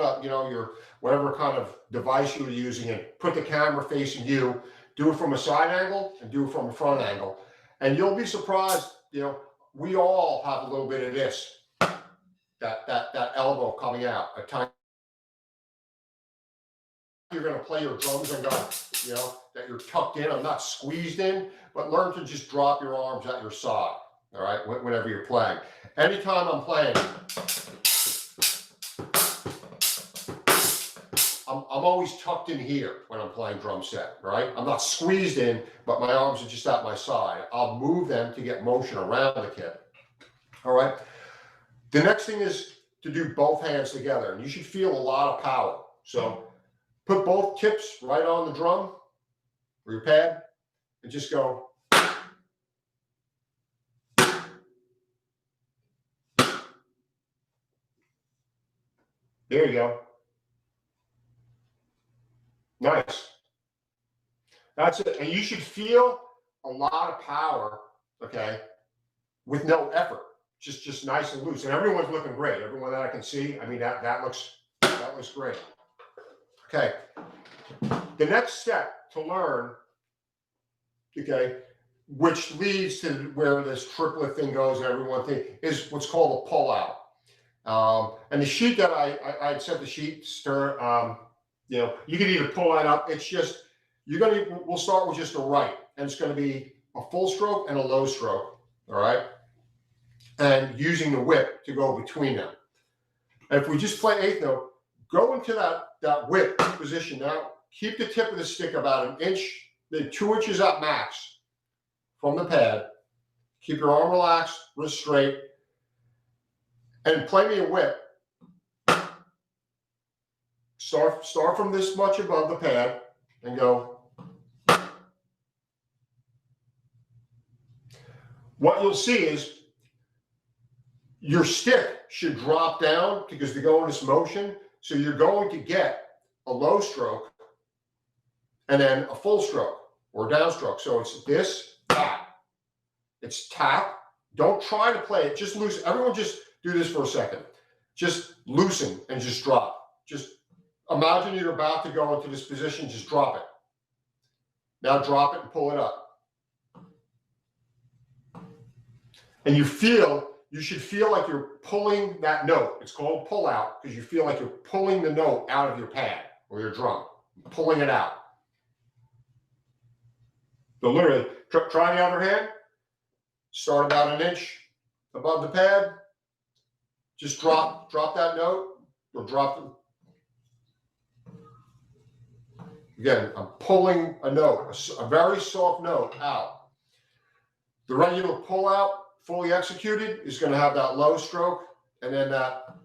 up, your whatever kind of device you're using, and put the camera facing you. Do it from a side angle and do it from a front angle, and you'll be surprised. We all have a little bit of this, that elbow coming out. A time you're going to play your drums and go, that you're tucked in. I'm not squeezed in, but learn to just drop your arms at your side. All right, whenever you're playing. Anytime I'm playing, I'm always tucked in here when I'm playing drum set. Right, I'm not squeezed in, but my arms are just at my side. I'll move them to get motion around the kit. All right. The next thing is to do both hands together, and you should feel a lot of power. So put both tips right on the drum or your pad and just go. There you go. Nice. That's it. And you should feel a lot of power, okay, with no effort. Just nice and loose. And everyone's looking great. Everyone that I can see, I mean, that looks great. Okay. The next step to learn, okay, which leads to where this triplet thing goes and everyone thinks, is what's called a pull out. And the sheet that I had set the sheet stir, you can either pull that up. It's just, we'll start with just a right, and it's going to be a full stroke and a low stroke. All right. And using the whip to go between them. And if we just play eighth note, go into that whip position. Now, keep the tip of the stick about 1 inch, then 2 inches up max from the pad. Keep your arm relaxed, wrist straight, and play me a whip. Start from this much above the pad and go. What you'll see is your stick should drop down because they go in this motion. So you're going to get a low stroke and then a full stroke or downstroke. So it's this, tap. It's tap. Don't try to play it. Just loosen. Everyone just do this for a second. Just loosen and just drop. Just imagine you're about to go into this position. Just drop it. Now drop it and pull it up. And you should feel like you're pulling that note. It's called pull out because you feel like you're pulling the note out of your pad or your drum, pulling it out. So literally, try the other hand. Start about 1 inch above the pad. Just drop that note or drop it. Again, I'm pulling a note, a very soft note out. The regular pull out, fully executed, is going to have that low stroke and then that.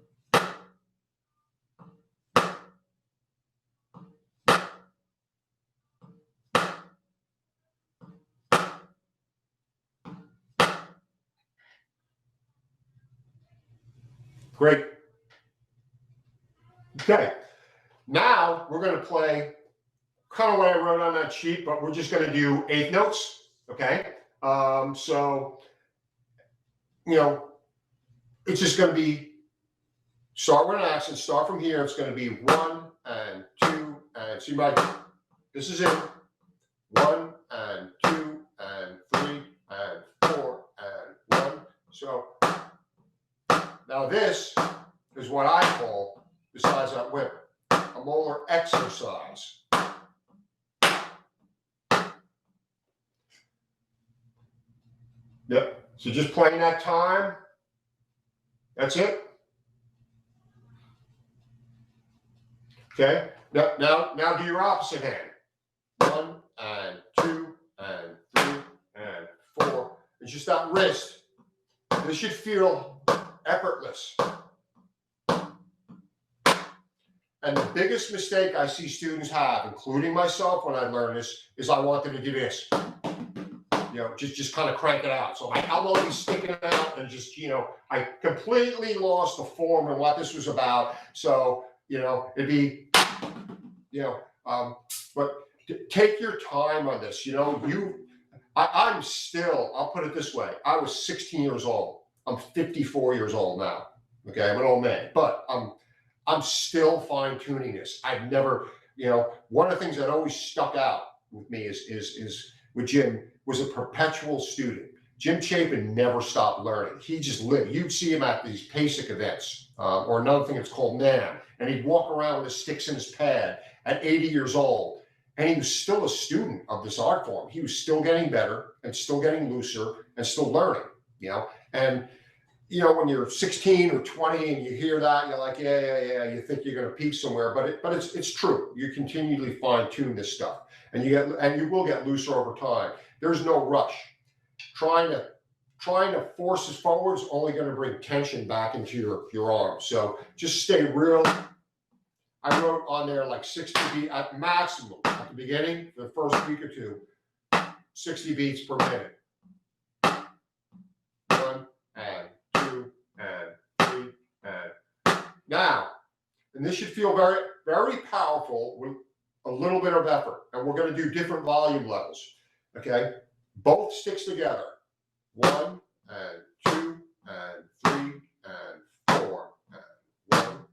Great. Okay. Now we're going to play kind of what I wrote on that sheet, but we're just going to do eighth notes. Okay. So, you know, it's just going to be start with an accent, start from here. It's going to be 1 and 2 and see right. This is it. 1 and 2 and 3 and 4 and 1. So now this is what I call, besides that whip, a Moeller exercise. Yep. So just playing that time. That's it. Okay. Now do your opposite hand. 1 and 2 and 3 and 4. It's just that wrist. This should feel effortless. And the biggest mistake I see students have, including myself when I learned this, is I wanted to do this. You know, just kind of crank it out. So my elbow is sticking out and just, you know, I completely lost the form and what this was about. So, you know, it'd be, you know, but take your time on this. You know, I'm still, I'll put it this way. I was 16 years old. I'm 54 years old now. Okay, I'm an old man, but I'm still fine tuning this. I've never, you know, one of the things that always stuck out with me is with Jim was a perpetual student. Jim Chapin never stopped learning. He just lived. You'd see him at these PASIC events, or another thing that's called NAM, and he'd walk around with his sticks in his pad at 80 years old, and he was still a student of this art form. He was still getting better and still getting looser and still learning, you know. And you know, when you're 16 or 20 and you hear that, you're like, yeah, you think you're going to peak somewhere, but it's true. You continually fine tune this stuff, and you will get looser over time. There's no rush. Trying to force this forward is only going to bring tension back into your arms. So just stay real. I wrote on there like 60 beats at maximum at the beginning, the first week or two, 60 beats per minute. 1 and 2 and 3 and now, and this should feel very, very powerful with a little bit of effort. And we're going to do different volume levels. Okay, both sticks together. 1 and 2 and 3 and 4 and 1.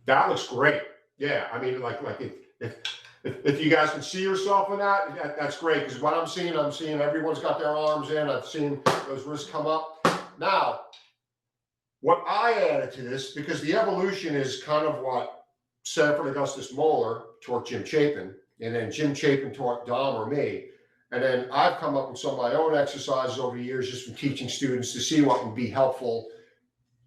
That looks great. Yeah, I mean, like if you guys can see yourself in that, that's great. Because what I'm seeing everyone's got their arms in. I've seen those wrists come up. Now, what I added to this, because the evolution is kind of what Sanford Augustus Moeller taught Jim Chapin, and then Jim Chapin taught Dom or me. And then I've come up with some of my own exercises over the years just from teaching students to see what would be helpful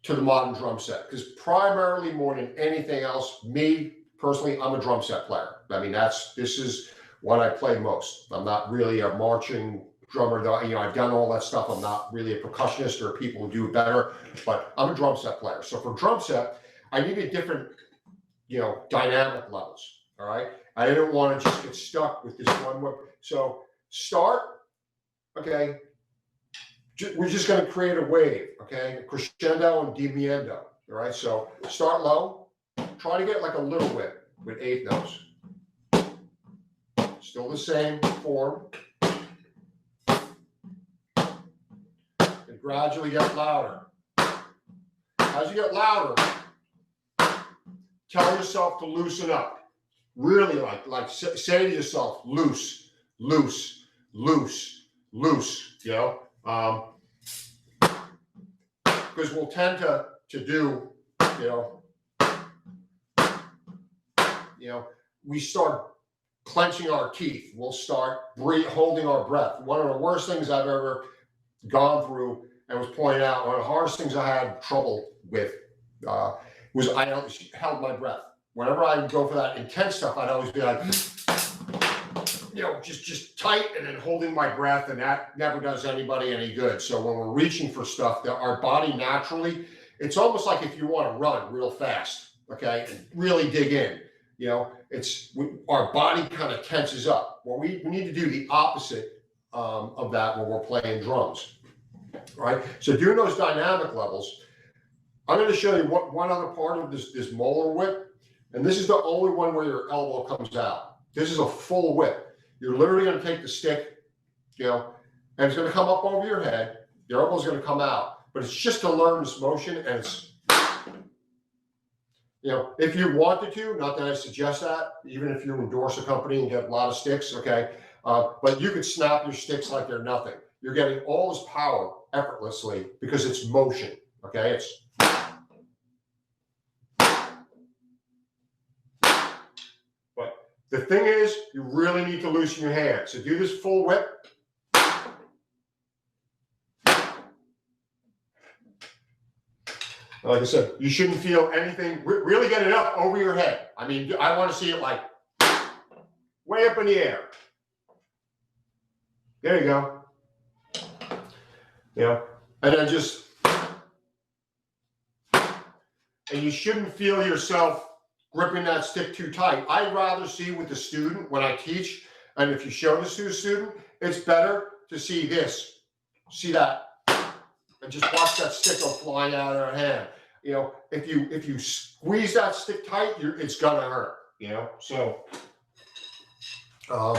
to the modern drum set. Because primarily, more than anything else, me personally, I'm a drum set player. I mean, this is what I play most. I'm not really a marching drummer, though. You know, I've done all that stuff. I'm not really a percussionist or people who do it better, but I'm a drum set player. So for drum set, I needed different, you know, dynamic levels. All right. I didn't want to just get stuck with this one whip. So start, okay. We're just going to create a wave, okay? Crescendo and diminuendo. All right. So start low. Try to get like a little whip with 8 notes. Still the same form. And gradually get louder. As you get louder, tell yourself to loosen up. Really like say to yourself, loose, loose, loose, loose, you know? Because we'll tend to do, we start clenching our teeth. We'll start holding our breath. One of the worst things I've ever gone through and was pointed out, one of the hardest things I had trouble with was I held my breath. Whenever I would go for that intense stuff, I'd always be like, just tight and then holding my breath, and that never does anybody any good. So when we're reaching for stuff, that our body naturally, it's almost like if you want to run real fast, okay, and really dig in. You know, our body kind of tenses up. Well, we need to do the opposite of that when we're playing drums, right? So doing those dynamic levels, I'm going to show you one other part of this Moeller whip, and this is the only one where your elbow comes out. This is a full whip. You're literally going to take the stick, you know, and it's going to come up over your head. Your elbow's going to come out, but it's just to learn this motion, and it's, you know, if you wanted to, not that I suggest that, even if you endorse a company and get a lot of sticks, okay, but you could snap your sticks like they're nothing. You're getting all this power effortlessly because it's motion, okay? It's the thing is, you really need to loosen your hand. So do this full whip. Like I said, you shouldn't feel anything. Really get it up over your head. I mean, I want to see it like way up in the air. There you go. Yeah. And then just, and you shouldn't feel yourself gripping that stick too tight. I'd rather see with the student when I teach, and if you show this to a student, it's better to see this, see that, and just watch that stick go flying out of their hand. You know, if you squeeze that stick tight, it's gonna hurt. You know, so all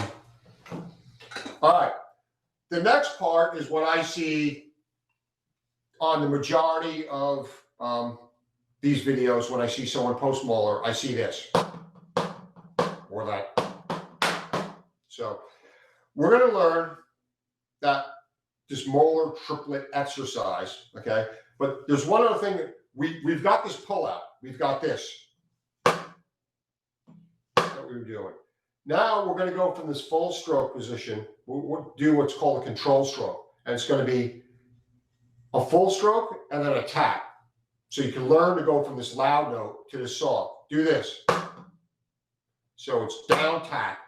right. The next part is what I see on the majority of these videos. When I see someone post Moeller, I see this or that. So we're going to learn that this Moeller triplet exercise, okay? But there's one other thing that we've got this pull out. We've got this. That's what we were doing. Now we're going to go from this full stroke position. We'll do what's called a control stroke. And it's going to be a full stroke and then a tap. So you can learn to go from this loud note to this soft. Do this. So it's down, tap.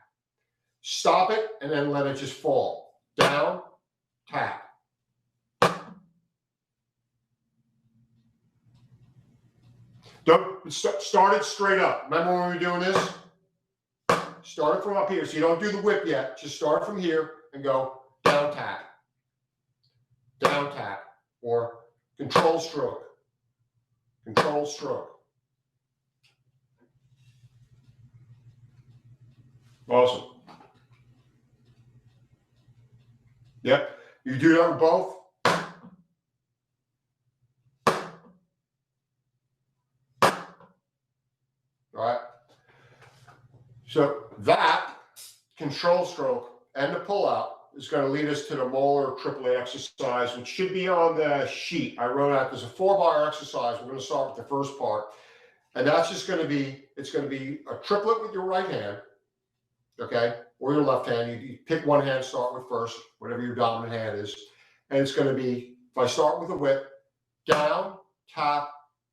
Stop it and then let it just fall. Down, tap. Don't start it straight up. Remember when we were doing this? Start it from up here. So you don't do the whip yet. Just start from here and go down, tap. Down, tap. Or control stroke. Control stroke. Awesome. Yep. You do that with both. All right. So that control stroke and the pull out is going to lead us to the Moeller triplet exercise, which should be on the sheet. I wrote out, there's a 4-bar exercise. We're going to start with the first part. And that's just going to be, it's going to be a triplet with your right hand, okay, or your left hand. You pick one hand, start with first, whatever your dominant hand is. And it's going to be, if I start with a whip, down, tap,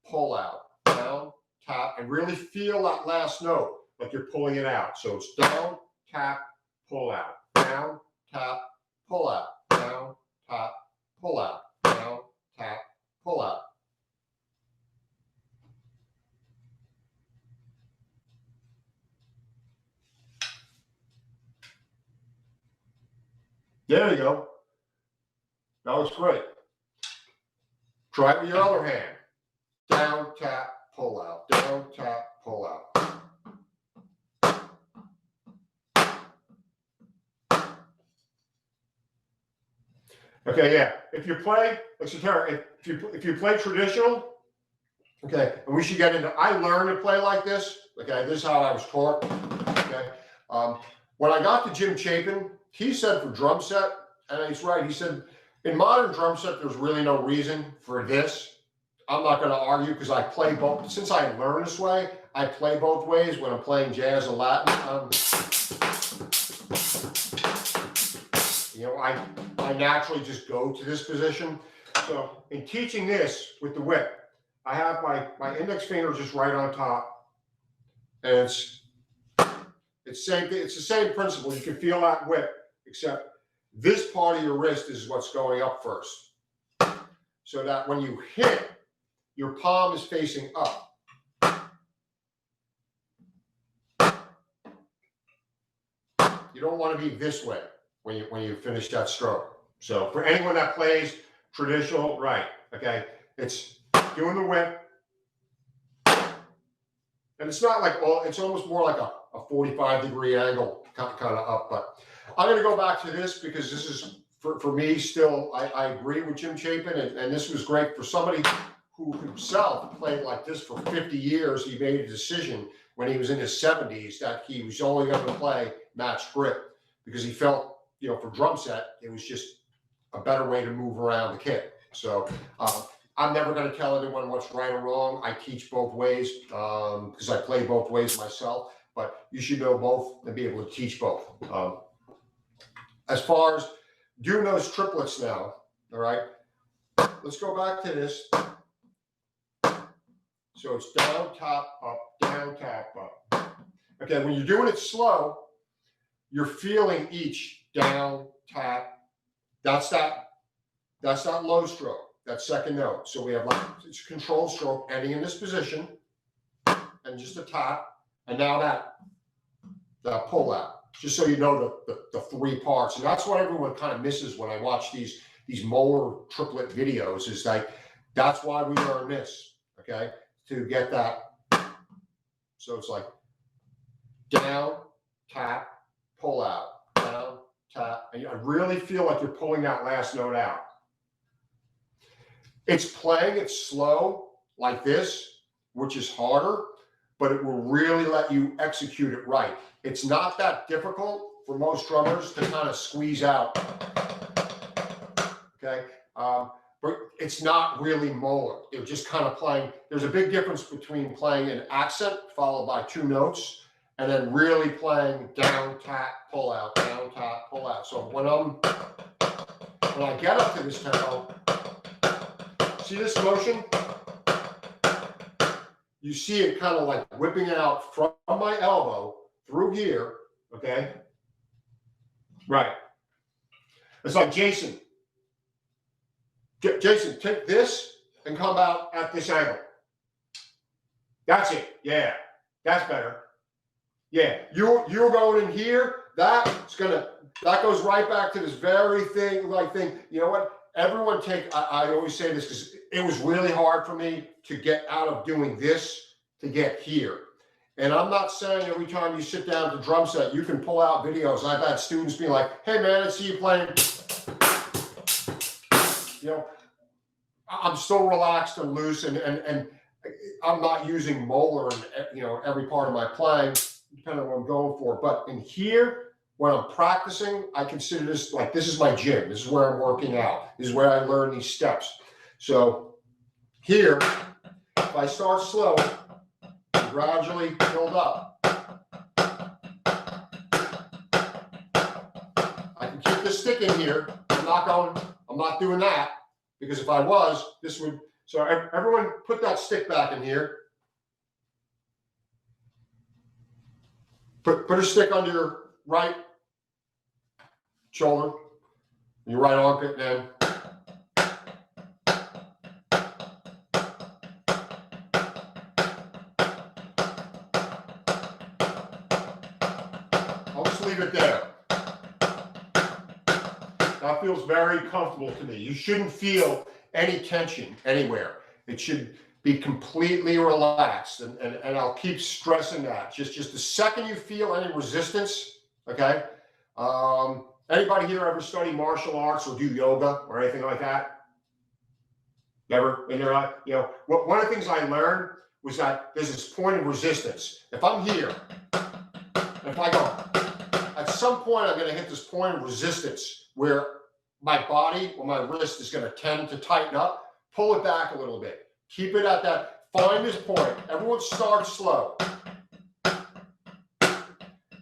pull out, down, tap, and really feel that last note like you're pulling it out. So it's down, tap, pull out, down, tap, pull out, down, tap, pull out, down, tap, pull out. There you go. That was great. Try it with your other hand. Down, tap, pull out, down, tap, pull out. Okay, yeah. If you play, if you play traditional, okay, and we should get into. I learned to play like this. Okay, this is how I was taught. Okay, when I got to Jim Chapin, he said for drum set, and he's right. He said in modern drum set, there's really no reason for this. I'm not going to argue because I play both. Since I learned this way, I play both ways when I'm playing jazz and Latin. You know, I naturally just go to this position. So in teaching this with the whip, I have my index finger just right on top, and it's same thing. It's the same principle. You can feel that whip, except this part of your wrist is what's going up first, so that when you hit, your palm is facing up. You don't want to be this way when you finish that stroke. So for anyone that plays traditional, right, okay, it's doing the whip. And it's not like, it's almost more like a 45-degree angle kind of up. But I'm going to go back to this because this is, for me, still, I agree with Jim Chapin. And this was great for somebody who himself played like this for 50 years. He made a decision when he was in his 70s that he was only going to play match grip because he felt, for drum set, it was just a better way to move around the kit. So I'm never going to tell anyone what's right or wrong. I teach both ways because I play both ways myself, but you should know both and be able to teach both. As far as doing those triplets now, all right, let's go back to this. So it's down, tap, up, down, tap, up. Okay, when you're doing it slow, you're feeling each down, tap. That's that low stroke. That second note. So we have it's a controlled stroke ending in this position and just a tap. And now that pull out, just so you know the three parts. And that's what everyone kind of misses when I watch these Moeller triplet videos is like, that's why we learn this, okay? To get that. So it's like down, tap, pull out, down, tap. And I really feel like you're pulling that last note out. It's playing it slow like this, which is harder, but it will really let you execute it right. It's not that difficult for most drummers to kind of squeeze out, okay? But it's not really Moeller. They're just kind of playing. There's a big difference between playing an accent followed by two notes and then really playing down, tap, pull out, down, tap, pull out. So when I get up to this tempo, see this motion? You see it kind of like whipping out from my elbow through here, okay? Right. It's like Jason. Jason, take this and come out at this angle. That's it. Yeah, that's better. Yeah, you're going in here. That goes right back to this very thing. You know what? Everyone I always say this because it was really hard for me to get out of doing this to get here. And I'm not saying every time you sit down to drum set, you can pull out videos. I've had students be like, hey man, I see you playing. I'm so relaxed and loose and I'm not using Moeller in every part of my playing, depending on what I'm going for. But in here, when I'm practicing, I consider this like this is my gym. This is where I'm working out. This is where I learn these steps. So here, if I start slow, and gradually build up, I can keep this stick in here. I'm not doing that because if I was, this would. So everyone put that stick back in here. Put a stick under your right shoulder, your right armpit, then. I'll just leave it there. That feels very comfortable to me. You shouldn't feel any tension anywhere. It should be completely relaxed, and I'll keep stressing that. Just the second you feel any resistance, okay? Anybody here ever study martial arts or do yoga or anything like that? Never in their life? One of the things I learned was that there's this point of resistance. If I'm here, and if I go, at some point I'm going to hit this point of resistance where my body or my wrist is going to tend to tighten up. Pull it back a little bit. Keep it at that. Find this point. Everyone starts slow.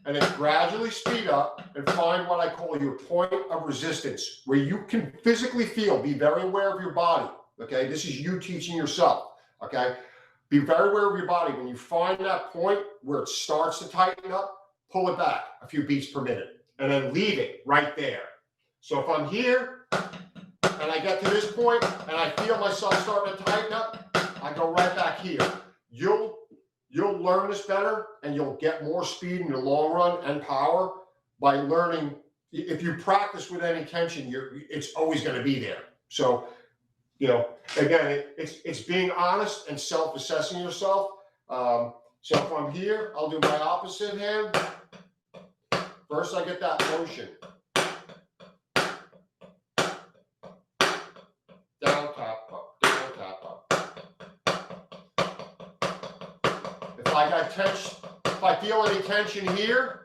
And then gradually speed up and find what I call your point of resistance, where you can physically feel, be very aware of your body, okay? This is you teaching yourself, okay? Be very aware of your body. When you find that point where it starts to tighten up, pull it back a few beats per minute and then leave it right there. So if I'm here and I get to this point and I feel myself starting to tighten up, I go right back here. You'll learn this better and you'll get more speed in the long run and power by learning. If you practice with any tension, it's always going to be there. So, you know, again, it's being honest and self-assessing yourself. So if I'm here, I'll do my opposite hand. First, I get that motion. Down, tap, up, down, tap, up. If I got tension, if I feel any tension here,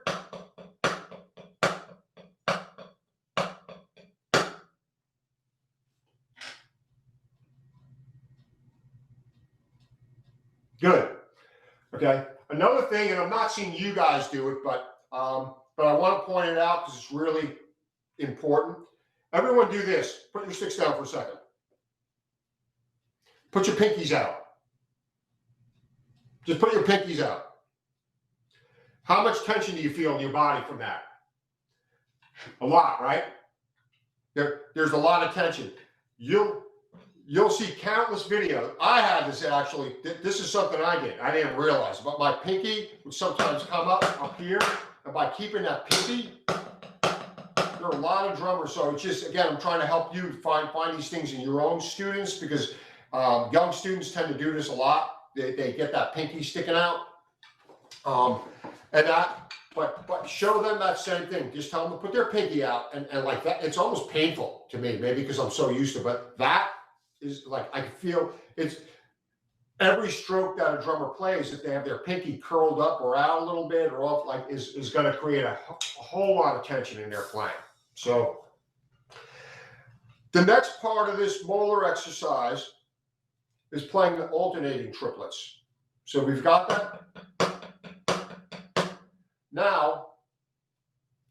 good. Okay. Another thing, and I'm not seeing you guys do it, but I want to point it out because it's really important. Everyone do this. Put your sticks down for a second. Put your pinkies out. Just put your pinkies out. How much tension do you feel in your body from that? A lot, right? There's a lot of tension. You'll see countless videos. I had this actually. This is something I did. I didn't realize, but my pinky would sometimes come up here, and by keeping that pinky, there are a lot of drummers. So it's just, again, I'm trying to help you find these things in your own students, because young students tend to do this a lot. They get that pinky sticking out, and that. But show them that same thing. Just tell them to put their pinky out, and like that. It's almost painful to me, maybe because I'm so used to it, but that is like, I can feel it's every stroke that a drummer plays, if they have their pinky curled up or out a little bit or off, like is going to create a whole lot of tension in their playing. So the next part of this Moeller exercise is playing the alternating triplets. So we've got that. Now,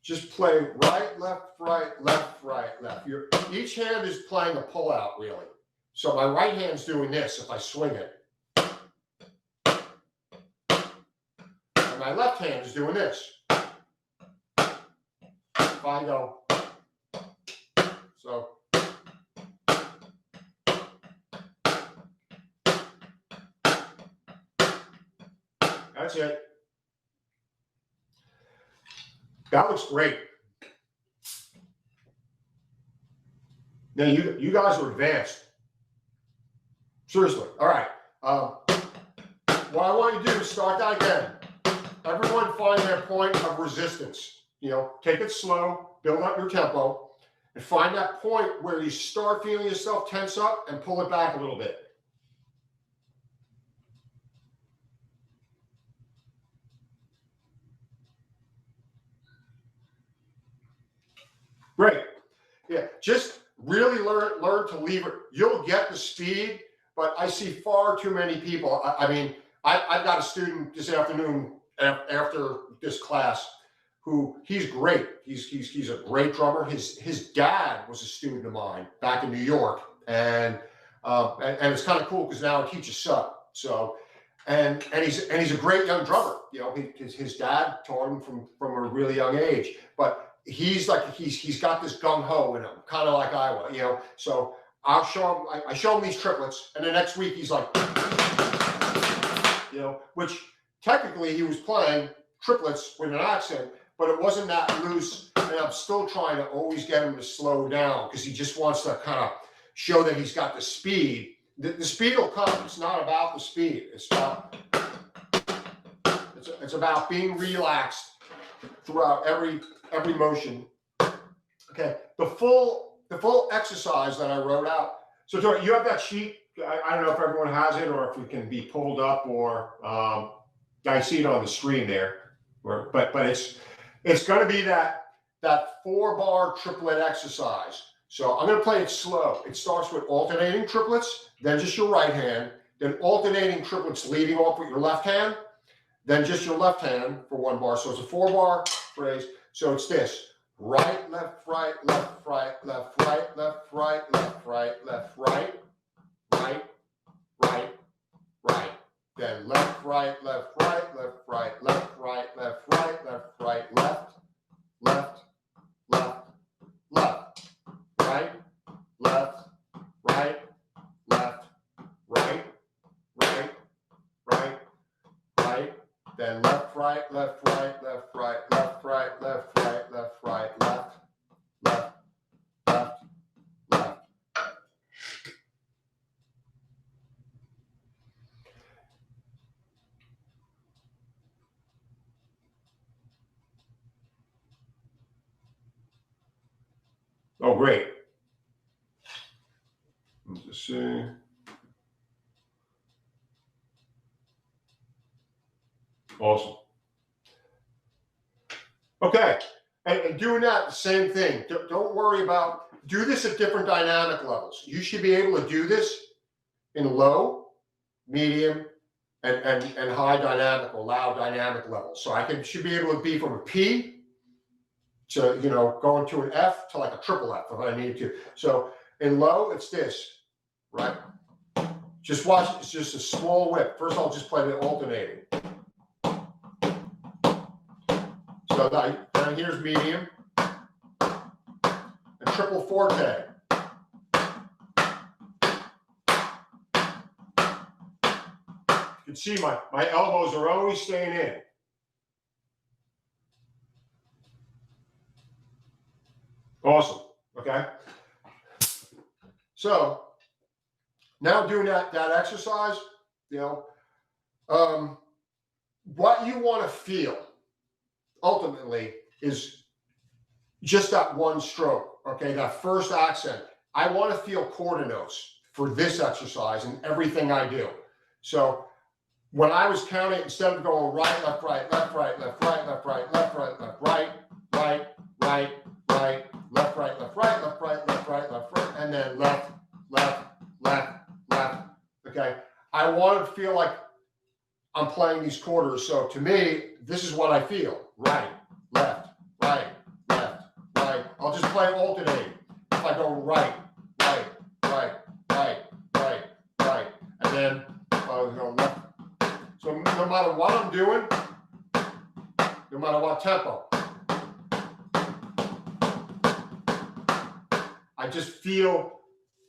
just play right, left, left, left. Each hand is playing a pull-out, really. So my right hand's doing this if I swing it. And my left hand is doing this if I go. So that's it. That looks great. Now you guys are advanced. Seriously. All right. What I want you to do is start that again. Everyone find their point of resistance. You know, take it slow, build up your tempo, and find that point where you start feeling yourself tense up and pull it back a little bit. Great. Yeah, just really learn to leave it. You'll get the speed, but I see far too many people. I mean, I've got a student this afternoon after this class who he's great. He's a great drummer. His dad was a student of mine back in New York, and it's kind of cool because now he teaches son. So and he's a great young drummer. You know, his dad taught him from a really young age, but he's got this gung ho in him, kind of like I was, you know. So I'll show him. I show him these triplets, and the next week he's like, you know, which technically he was playing triplets with an accent, but it wasn't that loose. And I'm still trying to always get him to slow down because he just wants to kind of show that he's got the speed. The speed will come. It's not about the speed. It's about being relaxed throughout every motion. Okay, the full exercise that I wrote out. So Tori, you have that sheet. I don't know if everyone has it or if it can be pulled up, or I see it on the screen there. But it's going to be that 4-bar triplet exercise. So I'm going to play it slow. It starts with alternating triplets, then just your right hand, then alternating triplets leading off with your left hand, then just your left hand for 1 bar. So it's a 4-bar phrase. So it's this: right, left, right, left, right, left, right, left, right, left, right, left, right, right, right, right. Then left, right, left, right, left, right, left, right, left, right, left, right, left, left, left, left, right, left, right, left, right, right, right, right. then left, right, left, right, left, right, left, right, left, right, left, right, left, left, left, left. Oh, great. Let's just see. Awesome. Okay, and doing that, the same thing. Don't worry about, do this at different dynamic levels. You should be able to do this in low, medium, and high dynamic or loud dynamic levels. So should be able to be from a P to, you know, going to an F to like a triple F if I need to. So in low, it's this, right? Just watch, it's just a small whip. First I'll just play the alternating. So down here's medium and triple forte. You can see my elbows are always staying in. Awesome. Okay. So now doing that exercise, you know, what you want to feel ultimately is just that one stroke, okay, that first accent. I want to feel quarter notes for this exercise and everything I do. So when I was counting, instead of going right, left, right, left, right, left, right, left, right, left, right, left, right, right, right, right, left, right, left, right, left, right, left, right, left, right, and then left, left, left, left, okay, I want to feel like I'm playing these quarters. So to me, this is what I feel. Right, left, right, left, right. I'll just play alternating. If I go right, right, right, right, right, right, and then I'll go left. So no matter what I'm doing, no matter what tempo, I just feel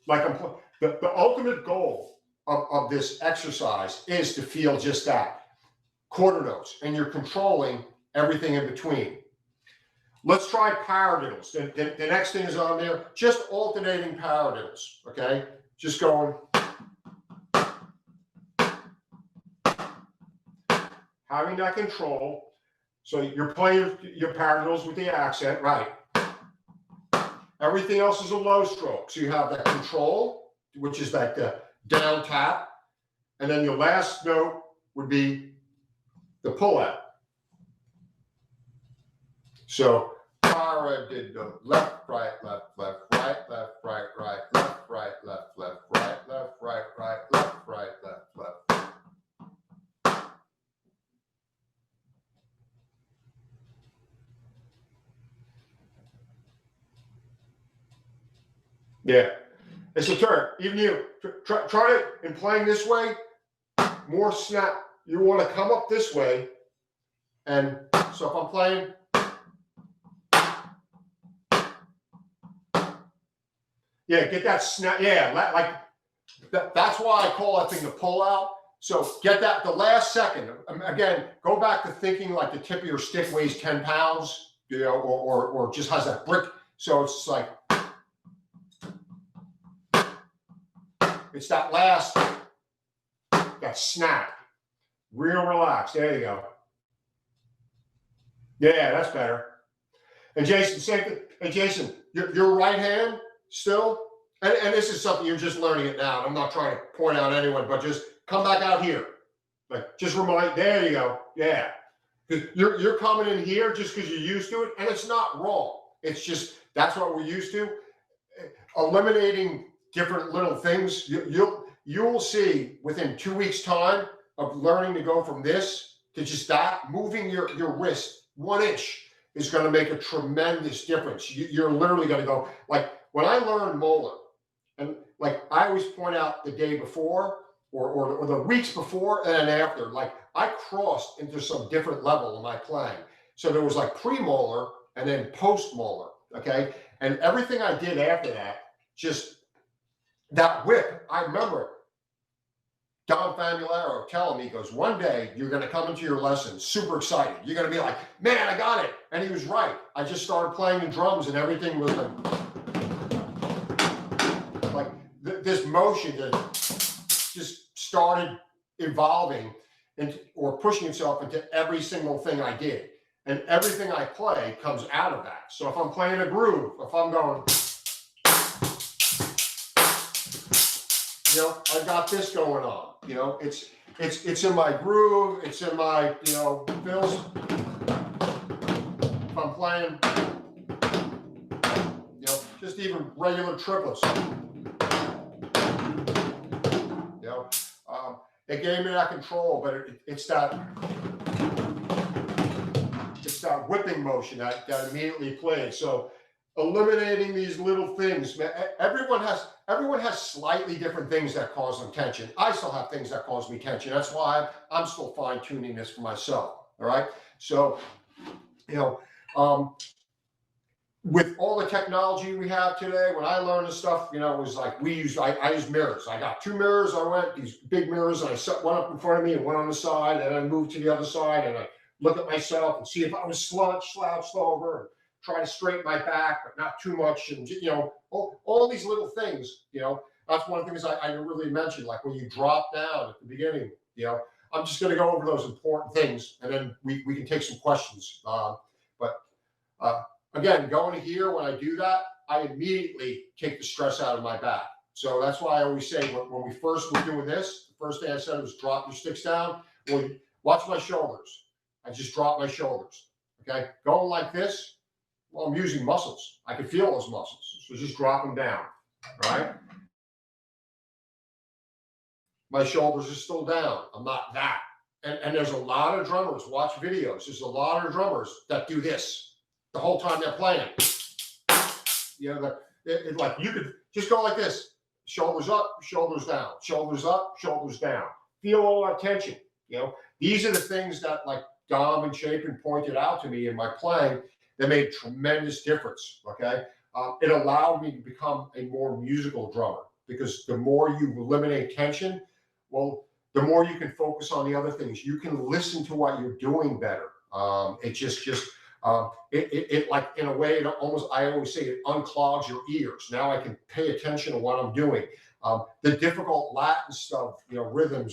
like I'm playing. The ultimate goal of this exercise is to feel just that, quarter notes, and you're controlling everything in between. Let's try paradiddles. The next thing is on there, just alternating paradiddles, okay? Just going. Having that control. So you're playing your paradiddles with the accent, right? Everything else is a low stroke. So you have that control, which is like the down tap, and then your last note would be the pull out. So paradiddle, left, right, left, left, right, left, right, right, left, right, left, left, right, left, right, right, left, right, left, left. Yeah, it's a turn. Even you try it in playing this way. More snap. You want to come up this way, and so if I'm playing, yeah, get that snap. Yeah, like that. That's why I call that thing the pull out. So get that the last second. Again, go back to thinking like the tip of your stick weighs 10 pounds, you know, or just has that brick. So it's like. It's that last, that snap. Real relaxed. There you go. Yeah, that's better. And Jason, same thing. Hey, Jason, your right hand still, and this is something you're just learning it now. And I'm not trying to point out anyone, but just come back out here. Like, just remind, there you go. Yeah. You're coming in here just because you're used to it, and it's not wrong. It's just, that's what we're used to. Eliminating different little things, you'll see within 2 weeks time of learning to go from this to just that, moving your wrist 1 inch is going to make a tremendous difference. You're literally going to go, like when I learned Moeller, and like I always point out the day before or the weeks before and then after, like I crossed into some different level in my playing. So there was like pre-Moeller and then post-Moeller, okay? And everything I did after that, just that whip, I remember Don Famularo telling me, he goes, one day you're going to come into your lesson super excited. You're going to be like, man, I got it. And he was right. I just started playing the drums and everything was like this motion that just started evolving or pushing itself into every single thing I did. And everything I play comes out of that. So if I'm playing a groove, if I'm going, I got this going on. It's in my groove. It's in my, fills. If I'm playing, just even regular triplets. It gave me that control, but it's that whipping motion that immediately plays. So eliminating these little things, man, everyone has slightly different things that cause them tension. I still have things that cause me tension. That's why I'm still fine tuning this for myself. All right. So, with all the technology we have today, when I learned this stuff, it was like I used mirrors. I got 2 mirrors. I went these big mirrors, and I set one up in front of me and one on the side, and I moved to the other side, and I look at myself and see if I was slouched over, and try to straighten my back, but not too much, and all these little things. That's one of the things I really mentioned. Like when you drop down at the beginning, I'm just going to go over those important things, and then we can take some questions. Again, going to here, when I do that, I immediately take the stress out of my back. So that's why I always say when we first were doing this, the first thing I said was drop your sticks down. Well, watch my shoulders. I just drop my shoulders. Okay, going like this. Well, I'm using muscles. I can feel those muscles. So just drop them down. Right. My shoulders are still down. I'm not that. And there's a lot of drummers. Watch videos. There's a lot of drummers that do this the whole time they're playing. Like you could just go like this: shoulders up, shoulders down, shoulders up, shoulders down. Feel all that tension. These are the things that like Dom and Chapin pointed out to me in my playing that made a tremendous difference. Okay, it allowed me to become a more musical drummer because the more you eliminate tension, well, the more you can focus on the other things. You can listen to what you're doing better. It like in a way, I always say it unclogs your ears. Now I can pay attention to what I'm doing. The difficult Latin stuff, rhythms,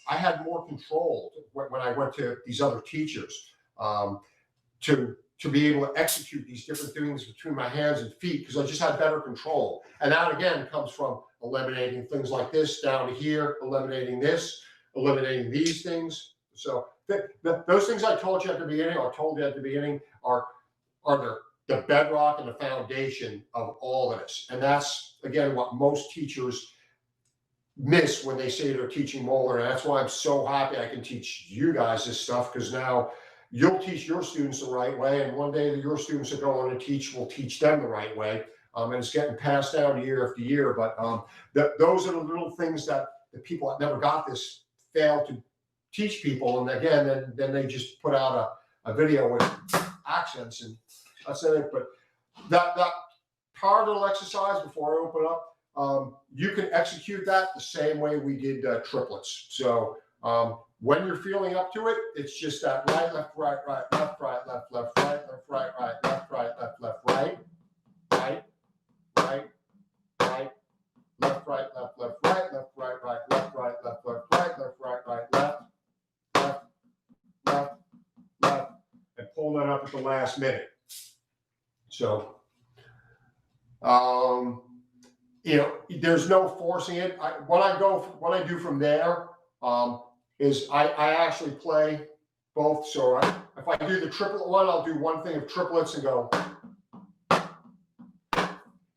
I had more control when I went to these other teachers to be able to execute these different things between my hands and feet because I just had better control. And that again comes from eliminating things like this down to here, eliminating this, eliminating these things. So those things I told you at the beginning, or told you at the beginning, are the bedrock and the foundation of all of this. And that's, again, what most teachers miss when they say they're teaching Moeller. And that's why I'm so happy I can teach you guys this stuff, because now you'll teach your students the right way. And one day your students are going to teach will teach them the right way. And it's getting passed down year after year. But those are the little things that the people that never got this fail to teach people. And again, then they just put out a video with accents, and that's it. But that power little exercise before I open up, you can execute that the same way we did triplets. So when you're feeling up to it, it's just that right, left, right, left, right, left, right, left, right, left, right, left, right, right, right, left, right, left, right, left, right, left, right, left, right, left, left, and pull that up at the last minute. So, there's no forcing it. What I do from there is I actually play both. So if I do the triplet one, I'll do one thing of triplets and go.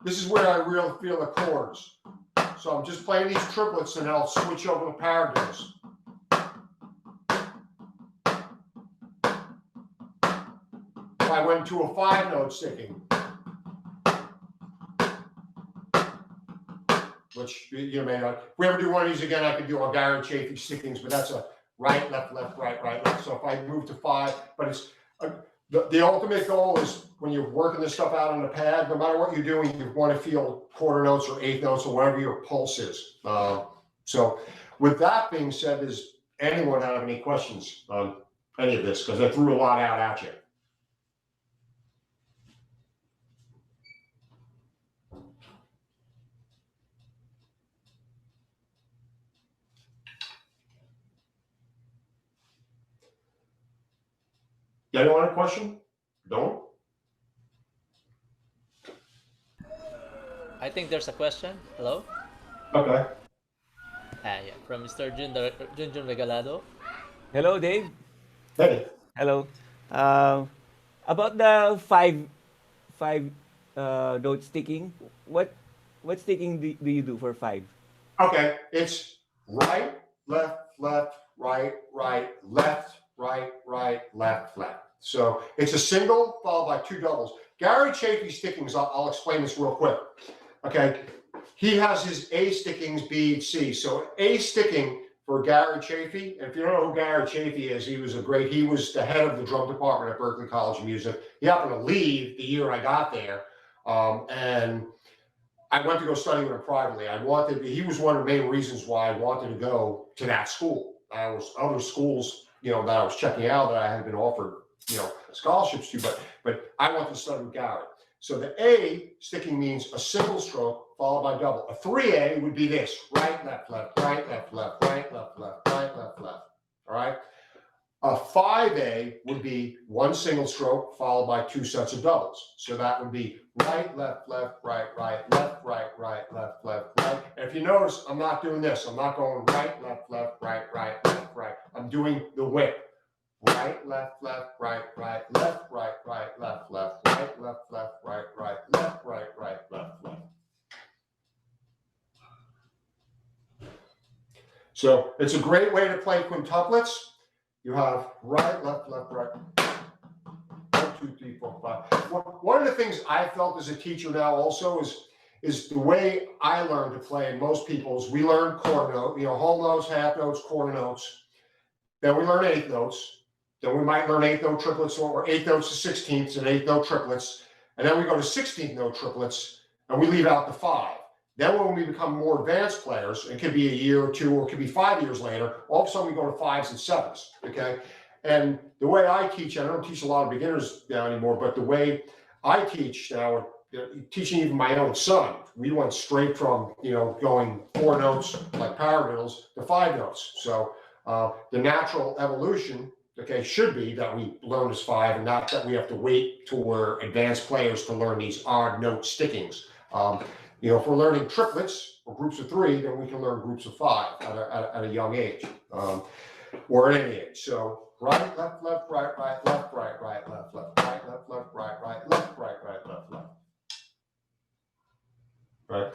This is where I really feel the chords. So I'm just playing these triplets, and I'll switch over to paradiddles. If I went to a 5-note sticking, which you may not. If we ever do one of these again, I could do a Gary Chaffee stickings, but that's a right, left, right, left. So if I move to 5, but it's the ultimate goal is when you're working this stuff out on the pad, no matter what you're doing, you want to feel quarter notes or eighth notes or whatever your pulse is. So with that being said, does anyone have any questions on any of this? Because I threw a lot out at you. Anyone have a question? Don't? I think there's a question. Hello? Okay. Yeah, from Mr. Junjun Regalado. Hello, Dave. Hey. Hello. About the five note sticking, what sticking do you do for 5? Okay, it's right, left, left, right, right, left, right, right, left, left. So it's a single followed by 2 doubles. Gary Chaffee's stickings, I'll explain this real quick. Okay, he has his A stickings, B, C. So A sticking for Gary Chaffee, and if you don't know who Gary Chaffee is, he was the head of the drum department at Berklee College of Music. He happened to leave the year I got there, and I went to go study with him privately. He was one of the main reasons why I wanted to go to that school. There was other schools, that I was checking out that I had been offered, scholarships to, but I wanted to study with Gary. So the A sticking means a single stroke followed by double. A 3A would be this: right, left, left, right, left, left, right, left, left, right, left, left. All right. A 5A would be one single stroke followed by 2 sets of doubles. So that would be right, left, left, right, right, left, right, right, left, left, right. And if you notice, I'm not doing this. I'm not going right, left, left, right, right, left, right. I'm doing the whip. Right, left, left, right, right, left, right, right, left, left, right, left, left, right, right, left, right, right, left, left. So it's a great way to play quintuplets. You have right, left, left, right. 1, 2, 3, 4, 5. One of the things I felt as a teacher now also is the way I learned to play, and most people's, we learn quarter note, whole notes, half notes, quarter notes. Then we learn eighth notes. Then we might learn eighth note triplets or eighth notes to sixteenths and eighth note triplets. And then we go to 16th note triplets and we leave out the 5. Then when we become more advanced players, it could be a year or 2, or it could be 5 years later, all of a sudden we go to 5s and 7s, okay? And the way I teach, I don't teach a lot of beginners now anymore, but the way I teach now, teaching even my own son, we went straight from, going 4 notes like paradiddles to 5 notes. So the natural evolution, okay, should be that we learn as 5 and not that we have to wait till we're advanced players to learn these odd note stickings. If we're learning triplets or groups of 3, then we can learn groups of 5 at a young age, or at any age. So right, left, left, right, right, left, right, right, left, left, right, left, left, right, right, left, right, right, left, left. Right.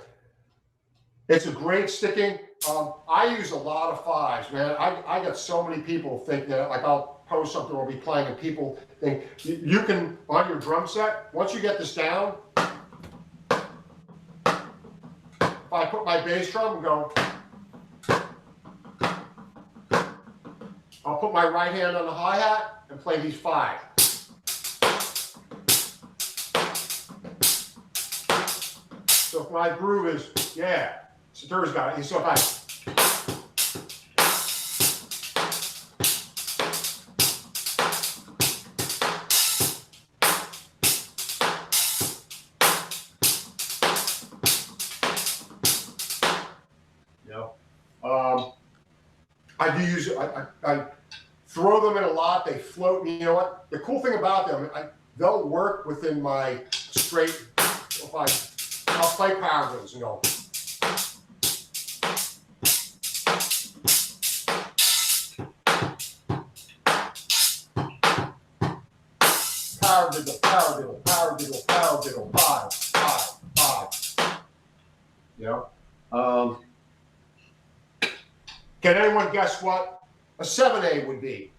It's a great sticking. I use a lot of 5s, man. I got so many people think that, like, I'll post something, we'll be playing, and people think you can, on your drum set, once you get this down, if I put my bass drum and go, I'll put my right hand on the hi-hat and play these 5. So if my groove is, yeah, Satur's got it. So if I, I do use, I throw them in a lot. They float. You know what? The cool thing about them, they'll work within my straight. If I'll play paradiddles and go. Paradiddle, paradiddle, paradiddle, paradiddle, 5, 5, 5. Can anyone guess what a 7A would be?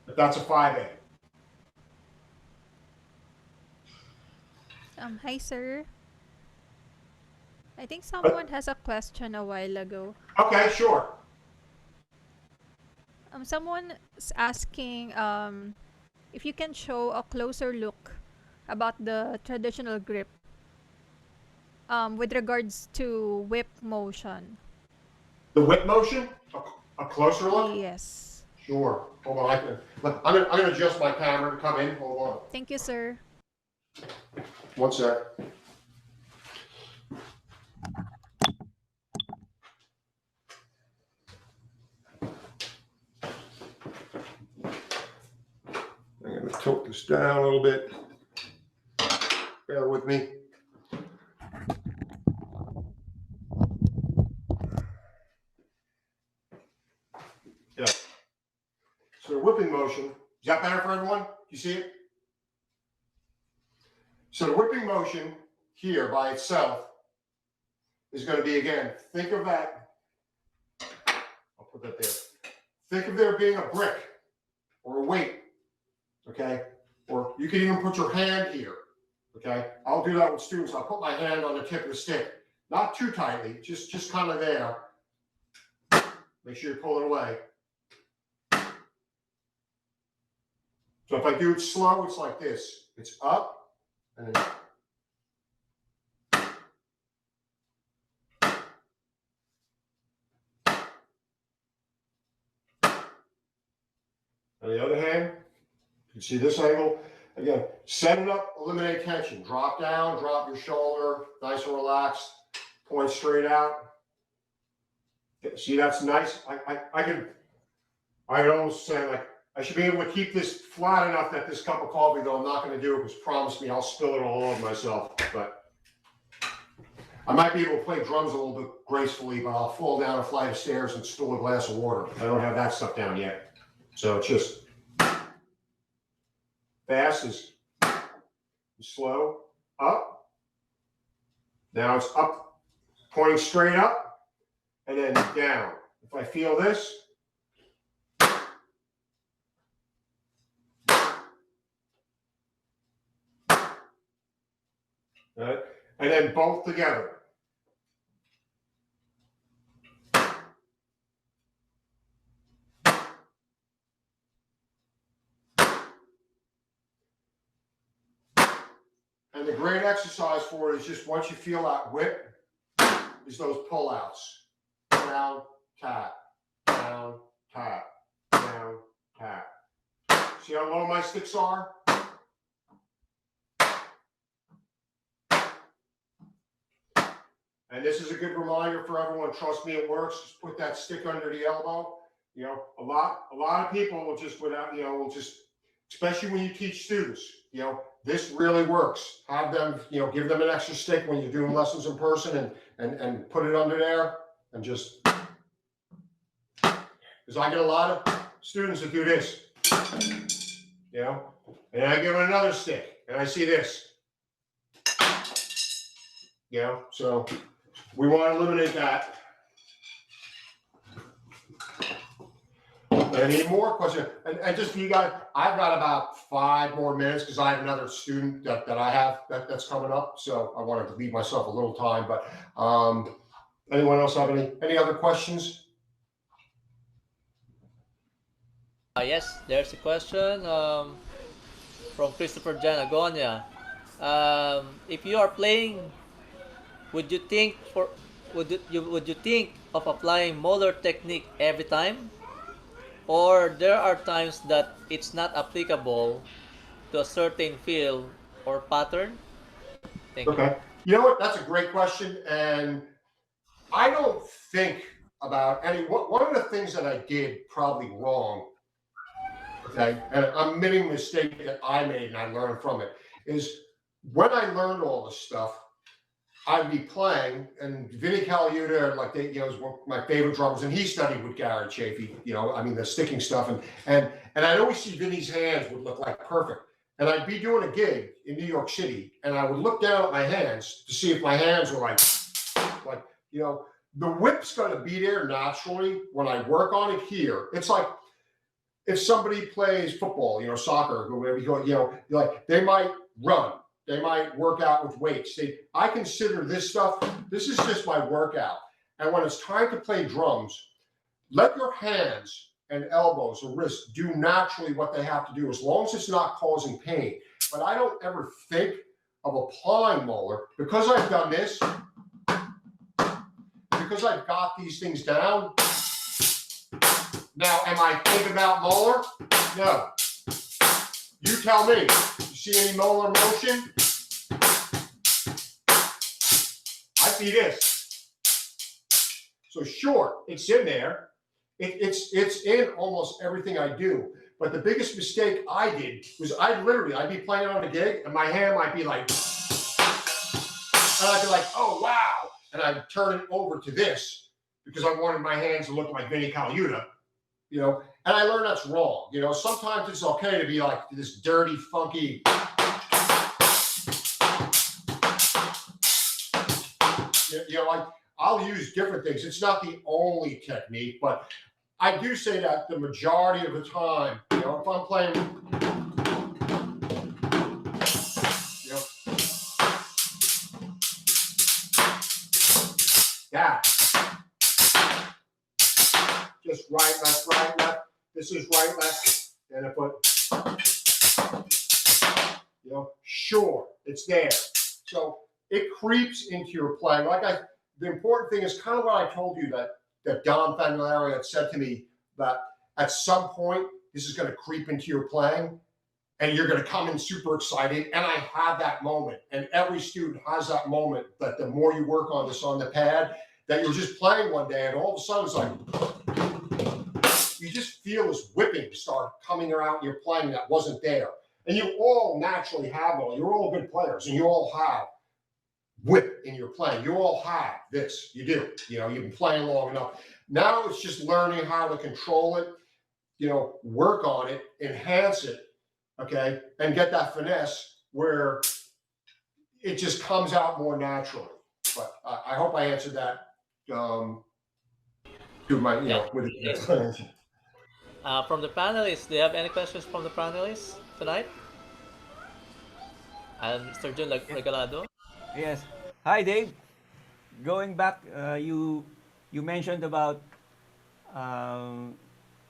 If that's a 5A. Hi, sir. I think someone has a question a while ago. Okay, sure. Someone's asking, if you can show a closer look about the traditional grip with regards to whip motion. The whip motion, a closer look? Yes. Sure. Hold on, I'm gonna adjust my camera to come in. Hold on. Thank you, sir. One sec. I'm gonna tilt this down a little bit. Bear with me. Yeah. So the whipping motion, is that better for everyone? You see it? So the whipping motion here by itself is going to be, again, think of that. I'll put that there. Think of there being a brick or a weight, okay? Or you can even put your hand here, okay? I'll do that with students. I'll put my hand on the tip of the stick. Not too tightly, just kind of there. Make sure you pull it away. So if I do it slow, it's like this. It's up and then on the other hand, you can see this angle. Again, set it up, eliminate tension. Drop down, drop your shoulder, nice and relaxed. Point straight out. See, that's nice. I can almost say, like, I should be able to keep this flat enough that this cup of coffee, though I'm not going to do it, because promise me I'll spill it all over myself. But I might be able to play drums a little bit gracefully, but I'll fall down a flight of stairs and spill a glass of water. I don't have that stuff down yet. So it's just fast is slow, up. Now it's up, pointing straight up, and then down. If I feel this, right, and then both together. And the great exercise for it is just once you feel that whip, is those pull-outs. Down, tap, down, tap, down, tap. See how low my sticks are? And this is a good reminder for everyone. Trust me, it works. Just put that stick under the elbow. You know, a lot of people will just especially when you teach students, this really works. Have them, give them an extra stick when you're doing lessons in person and put it under there and just, because I get a lot of students that do this, and I give them another stick and I see this, so we want to eliminate that. Any more questions? And just for you guys, I've got about 5 more minutes because I have another student that I have that's coming up. So I wanted to leave myself a little time. But anyone else have any other questions? Yes, there's a question from Christopher Jan Agonia. If you are playing, would you think of applying Moeller technique every time? Or there are times that it's not applicable to a certain feel or pattern? Thank you. Okay. You know what? That's a great question. And I don't think about one of the things that I did probably wrong, okay, and I'm admitting a mistake that I made and I learned from it, is when I learned all this stuff, I'd be playing, and Vinny Caliuta, is one of my favorite drummers, and he studied with Gary Chaffee, the sticking stuff, and I'd always see Vinny's hands would look like perfect. And I'd be doing a gig in New York City, and I would look down at my hands to see if my hands were the whip's going to be there naturally when I work on it here. It's like if somebody plays football, soccer, or whatever, they might run. They might work out with weights. I consider this stuff, this is just my workout. And when it's time to play drums, let your hands and elbows or wrists do naturally what they have to do, as long as it's not causing pain. But I don't ever think of applying Moeller because I've done this, because I've got these things down. Now, am I thinking about Moeller? No. You tell me. You see any Moeller motion? I see this. So sure, it's in there. It's in almost everything I do. But the biggest mistake I did was I'd be playing on a gig and my hand might be like, and I'd be like, oh, wow. And I'd turn it over to this because I wanted my hands to look like Vinnie Colaiuta, you know, and I learned that's wrong. You know, sometimes it's okay to be like this dirty, funky, you know, like I'll use different things. It's not the only technique, but I do say that the majority of the time, you know, if I'm playing, you know, that, just right, left. This is right, left, and I put, you know, sure, it's there. So it creeps into your playing. The important thing is kind of what I told you that Don Famularo had said to me, that at some point this is going to creep into your playing and you're going to come in super excited. And I had that moment, and every student has that moment, that the more you work on this on the pad, that you're just playing one day and all of a sudden it's like, you just feel this whipping start coming around your playing that wasn't there. And you all naturally have all, you're all good players and you all have whip in your playing. You all have this, you do, you know, you've been playing long enough. Now it's just learning how to control it, you know, work on it, enhance it, okay, and get that finesse where it just comes out more naturally. But I hope I answered that to my, you know, with the explanation. From the panelists, do you have any questions from the panelists tonight? And Mr. Jun Regalado? Yes. Hi, Dave. Going back, you mentioned about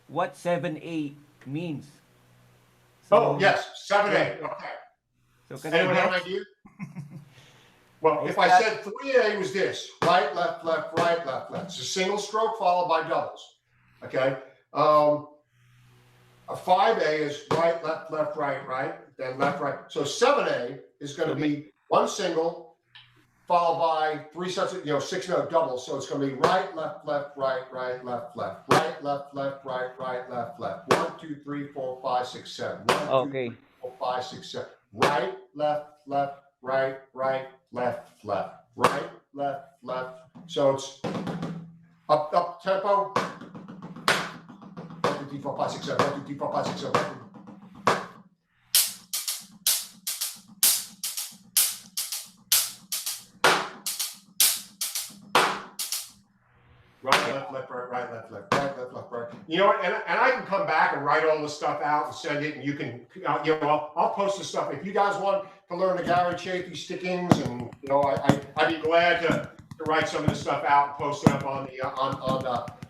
what 7A means. Oh, yes, 7A. Okay. So can Anyone I have an guess? idea? Well, if I said 3A was this, right, left, right, left. It's a single stroke followed by doubles. Okay. A 5A is right, left, right, then left, right. So 7A is going to be one single followed by 3 sets of, you know, 6-note doubles. So it's going to be right, left, right, left, right, left, right, left. 1, 2, 3, 4, 5, 6, 7. 1, 2, 3, 4, 5, 6, 7. Right, left, right, left. Right, left. So it's up tempo. 1, 2, 3, 4, 5, 6, 7. 1, 2, 3, 4, 5, 6, 7. Right, left, right. You know what? And I can come back and write all this stuff out and send it, and you can, you know, I'll post the stuff. If you guys want to learn the Gary Chaffee stickings, and you know, I'd be glad to write some of this stuff out and post it up on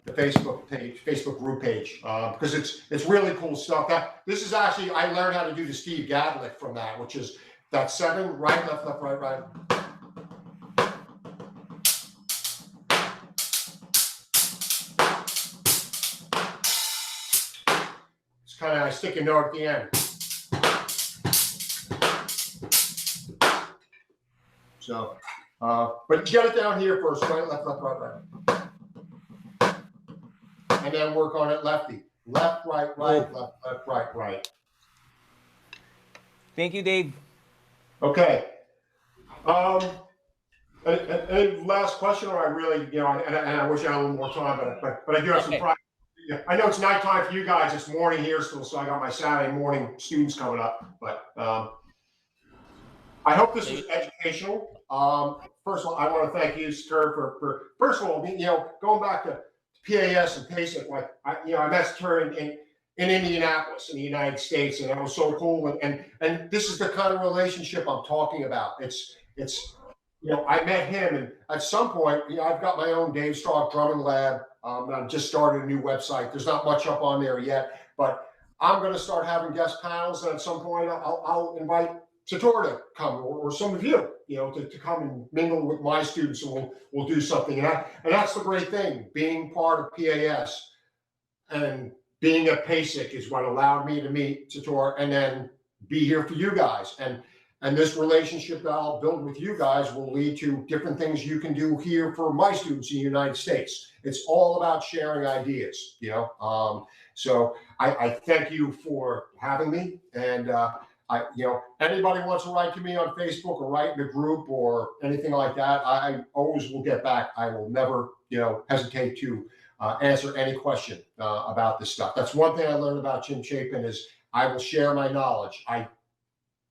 the Facebook group page, because it's really cool stuff. This is actually, I learned how to do the Steve Gadlick from that, which is that 7 right, left, right. Kind of, I stick a note at the end. So, but get it down here first, right, left, right. And then work on it lefty. Left, right, left, right. Thank you, Dave. Okay. And last question, or I really, you know, and I wish I had a little more time, but I do have some private. Yeah, I know it's nighttime for you guys. It's morning here still, so I got my Saturday morning students coming up. But I hope this was educational. First of all, I want to thank you, sir, for first of all, you know, going back to PAS and PASIC. Like, I met her in Indianapolis, in the United States, and that was so cool. And this is the kind of relationship I'm talking about. It's you know, I met him, and at some point, you know, I've got my own Dave Stark drumming lab I've just started a new website. There's not much up on there yet, but I'm going to start having guest panels, and at some point I'll invite Sator to come, or some of you, to come and mingle with my students, and we'll do something. And that's the great thing. Being part of PAS and being at PASIC is what allowed me to meet Sator and then be here for you guys. And this relationship that I'll build with you guys will lead to different things you can do here for my students in the United States. It's all about sharing ideas, So I thank you for having me. And anybody wants to write to me on Facebook or write in a group or anything like that, I always will get back. I will never, hesitate to answer any question about this stuff. That's one thing I learned about Jim Chapin is I will share my knowledge.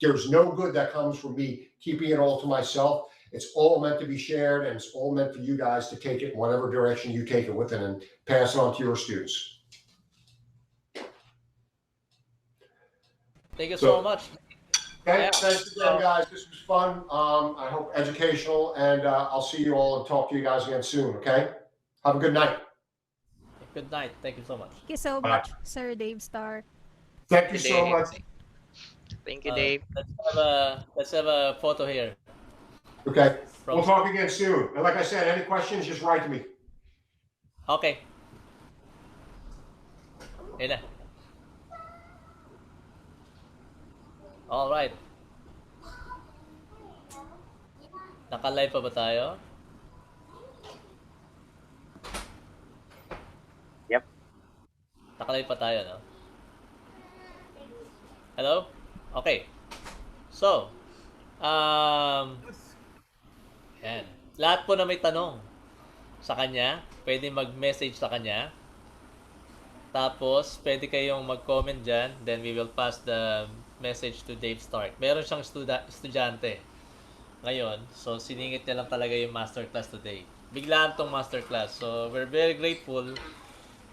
There's no good that comes from me keeping it all to myself. It's all meant to be shared, and it's all meant for you guys to take it in whatever direction you take it with it and pass it on to your students. Thank you so much. Thanks again, guys. This was fun. I hope educational, and I'll see you all and talk to you guys again soon, okay? Have a good night. Good night. Thank you so much. Thank you so much, Sir Dave Starr. Thank you so much. Thank you, Dave. Let's have a photo here. Okay. We'll talk again soon. And like I said, any questions, just write to me. Okay. Ayun na. All right. Naka-live pa ba tayo? Yep. Naka-live pa tayo, no? Hello? Okay. So, yan. Lahat po na may tanong sa kanya, pwede mag-message sa kanya. Tapos, pwede kayong mag-comment dyan. Then, we will pass the message to Dave Stark. Meron siyang estudyante ngayon. So, siningit niya lang talaga yung masterclass today. Biglaan tong masterclass. So, we're very grateful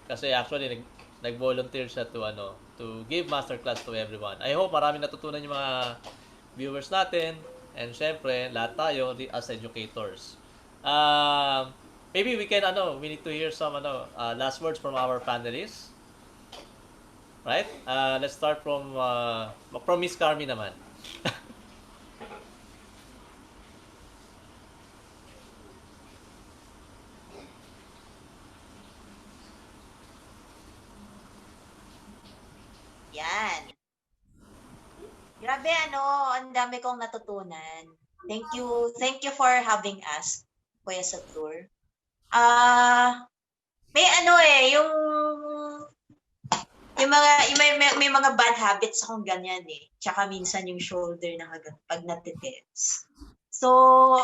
kasi actually, nag-volunteer siya to give masterclass to everyone. I hope marami natutunan yung mga viewers natin. And syempre, lahat tayo as educators. Maybe we need to hear some last words from our panelists. Right? Let's start from Miss Carmi naman. Yan. Grabe, ang dami kong natutunan. Thank you for having us, Kuya Satur. May may mga bad habits akong ganyan eh. Tsaka minsan yung shoulder na pag natitens. So,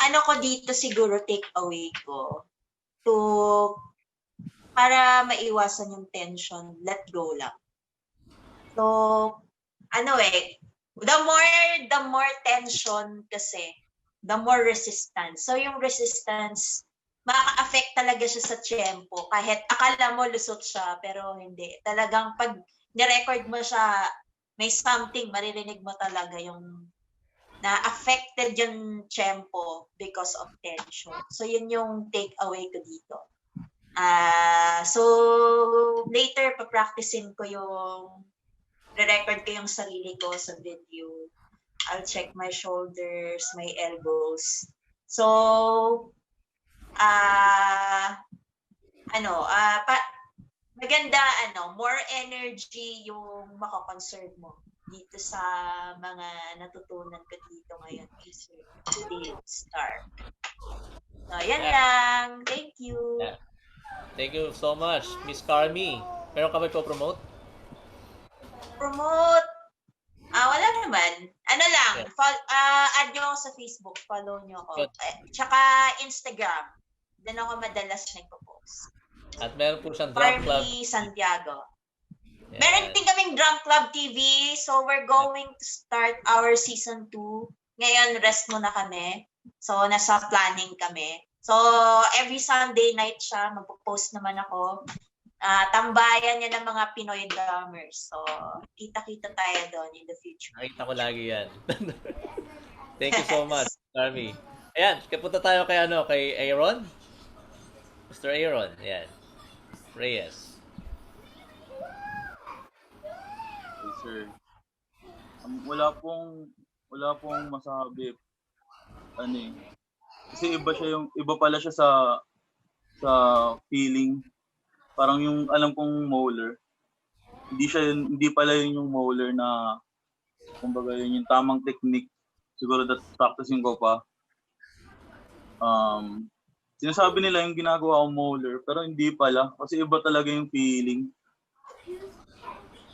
ko dito siguro take away ko para maiwasan yung tension, let go lang. So, the more tension kasi, the more resistance. So, yung resistance, maka-affect talaga siya sa tiyempo. Kahit akala mo lusot siya, pero hindi. Talagang pag nirecord mo siya, may something, maririnig mo talaga yung na-affected yung tiyempo because of tension. So, yun yung take away ko dito. So, later, papracticein ko yung re-record ko yung sarili ko sa video. I'll check my shoulders, my elbows. So, maganda, more energy yung makakonserve mo dito sa mga natutunan ko dito ngayon. Dave Stark. So, yan lang. Thank you. Yeah. Thank you so much, Miss Carmi. Meron ka ba po-promote? Promote? Wala naman. Add nyo ako sa Facebook. Follow nyo ako. Tsaka Instagram. Doon ako madalas nagpo-post. At meron po siyang Drum Club. Berklee, Santiago. Yeah. Meron din kaming Drum Club TV. So, we're going to start our season 2. Ngayon, rest muna kami. So, nasa planning kami. So, every Sunday night siya. Magpo-post naman ako. Tambayan niya ng mga Pinoy drummers. So, kita-kita tayo doon in the future. Nakita ko lagi yan. Thank you so much, Carmi. Ayan, punta tayo kay Aaron. Mr. Aaron, yan. Reyes. Okay, sir. Wala pong masabi. Ano eh. Kasi iba pala siya sa feeling. Parang yung alam kong Moeller, hindi pala yun yung Moeller na kumbaga yun yung tamang technique. Siguro that practicing ko pa. Sinasabi nila yung ginagawa kong Moeller, pero hindi pala. Kasi iba talaga yung feeling.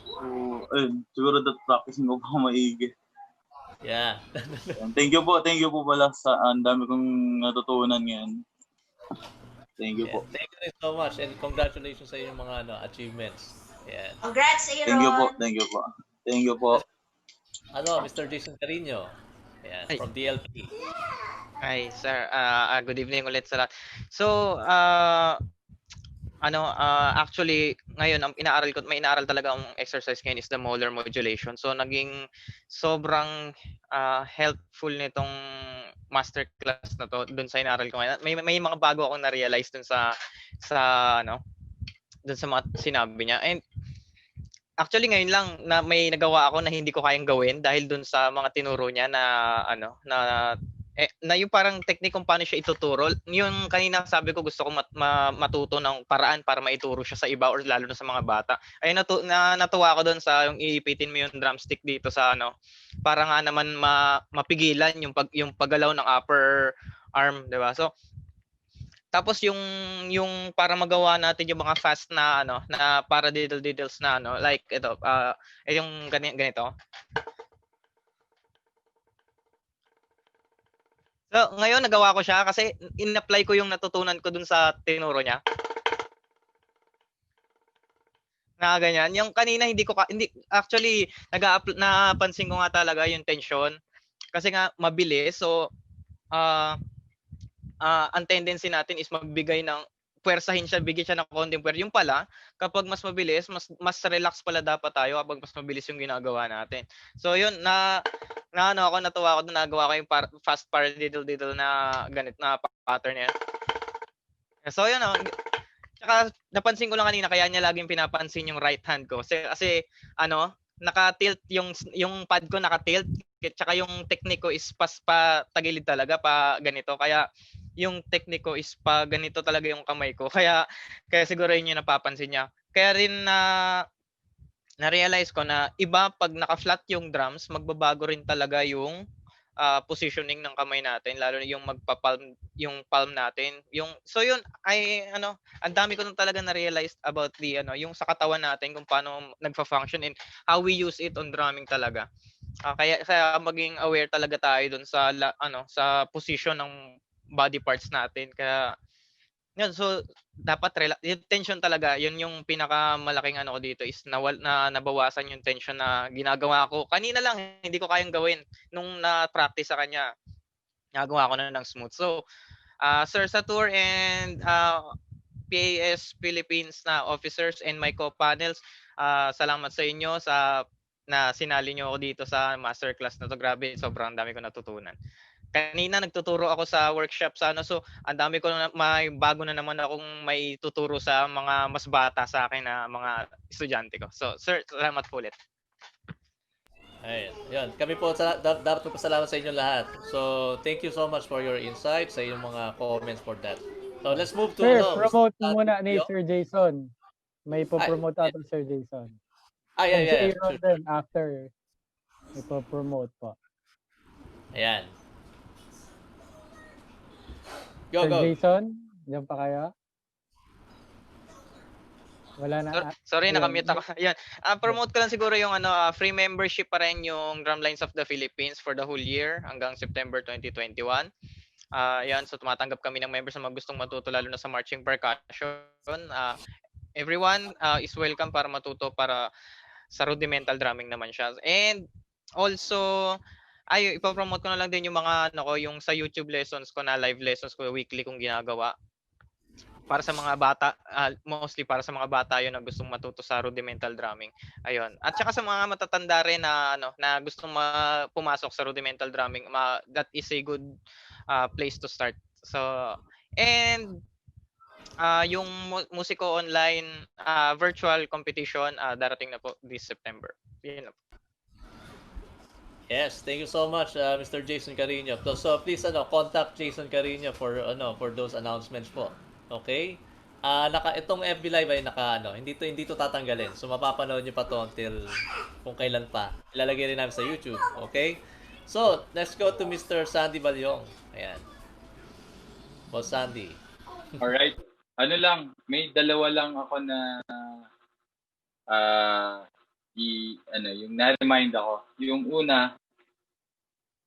So, ayun, siguro that practicing ko pa maigi. Yeah. Thank you po pala sa ang dami kong natutunan ngayon. Thank you po. Thank you so much and congratulations sa inyong mga achievements. Yeah. Congrats, Aaron. Thank you po. Mr. Jason Carino. Yeah, from DLP. Hi, sir. Good evening ulit sa lahat. So, actually, ngayon, may inaaral talaga ang exercise ngayon is the Moeller modulation. So, naging sobrang helpful nitong masterclass na to dun sa inaaral ko ngayon. May mga bago akong na-realize dun sa mga sinabi niya. And actually ngayon lang na may nagawa ako na hindi ko kayang gawin dahil dun sa mga tinuro niya na yung parang technique kung paano siya ituturo. Yung kanina sabi ko gusto ko matuto ng paraan para maituro siya sa iba or lalo na sa mga bata. Ay natuwa ako doon sa yung iipitin mo yung drumstick dito sa para nga naman mapigilan yung paggalaw ng upper arm, 'di ba? So tapos yung para magawa natin yung mga fast na na para diddles na like ito yung ganito. So, ngayon nagawa ko siya kasi in-apply ko yung natutunan ko dun sa tinuro niya. Na ganyan. Yung kanina hindi actually napansin ko nga talaga yung tension kasi nga mabilis. So, ang tendency natin is magbigay ng puwersahin siya, bigyan siya ng konting puwer. Yung pala, kapag mas mabilis, mas relax pala dapat tayo kapag mas mabilis yung ginagawa natin. So yun, natuwa ako doon, nagawa ko yung fast paradiddle na ganit na pattern niya. So yun, tsaka napansin ko lang kanina, kaya niya laging pinapansin yung right hand ko. Kasi naka-tilt yung pad ko, naka-tilt. Tsaka yung technique ko is pa tagilid talaga, pa ganito. Kaya yung technique ko is pa ganito talaga yung kamay ko. Kaya siguro yun yung napapansin niya. Kaya rin na-realize ko na iba pag naka-flat yung drums, magbabago rin talaga yung positioning ng kamay natin, lalo yung magpa-palm, yung palm natin. So yun ay ang dami ko nung talaga na-realize about yung sa katawan natin kung paano nagfa-function and how we use it on drumming talaga. Kaya maging aware talaga tayo dun sa sa position ng body parts natin. Kaya yun, so dapat yung tension talaga, yun yung pinakamalaking ko dito is nabawasan yung tension na ginagawa ko. Kanina lang hindi ko kayang gawin nung na-practice sa kanya. Nagawa ko na ng smooth. So, Sir Satur and PAS Philippines na officers and my co-panels, salamat sa inyo na sinali nyo ako dito sa masterclass na to. Grabe, sobrang dami ko natutunan. Kanina nagtuturo ako sa workshop sa so ang dami ko may bago na naman akong may tuturo sa mga mas bata sa akin na mga estudyante ko. So, sir, salamat po ulit. Ayun. Yun. Kami po dapat magpasalamat sa inyo lahat. So, thank you so much for your insights, sa inyong mga comments for that. So, let's move to promote muna ni Sir Jason. May po-promote ato Sir Jason. Yeah. Sure. Then after ipo-promote po. Ayan. Sir Jason, diyan pa kayo? Wala na. Sorry, nakamute ako. Ayan. Promote ko lang siguro yung free membership pa rin yung Drumlines of the Philippines for the whole year hanggang September 2021. Yan, so tumatanggap kami ng members na gustong matuto lalo na sa marching percussion. Everyone is welcome para matuto para sa rudimental drumming naman siya. And also ipopromote ko na lang din yung mga yung sa YouTube lessons ko na live lessons ko weekly kong ginagawa. Para sa mga bata, mostly para sa mga bata yun na gustong matuto sa rudimental drumming. Ayun. At saka sa mga matatanda rin na gustong pumasok sa rudimental drumming, that is a good place to start. So, and Yung musiko online virtual competition darating na po this September. Yun na po. Yes, thank you so much, Mr. Jason Carino. So please contact Jason Carino for those announcements po. Okay? Itong FB Live ay hindi to tatanggalin. So mapapanood niyo pa to until kung kailan pa. Ilalagay rin namin sa YouTube, okay? So, let's go to Mr. Sandy Balyong. Ayan. Boss Sandy. Alright. Ano lang, may dalawa lang ako na yung na-remind ako. Yung una,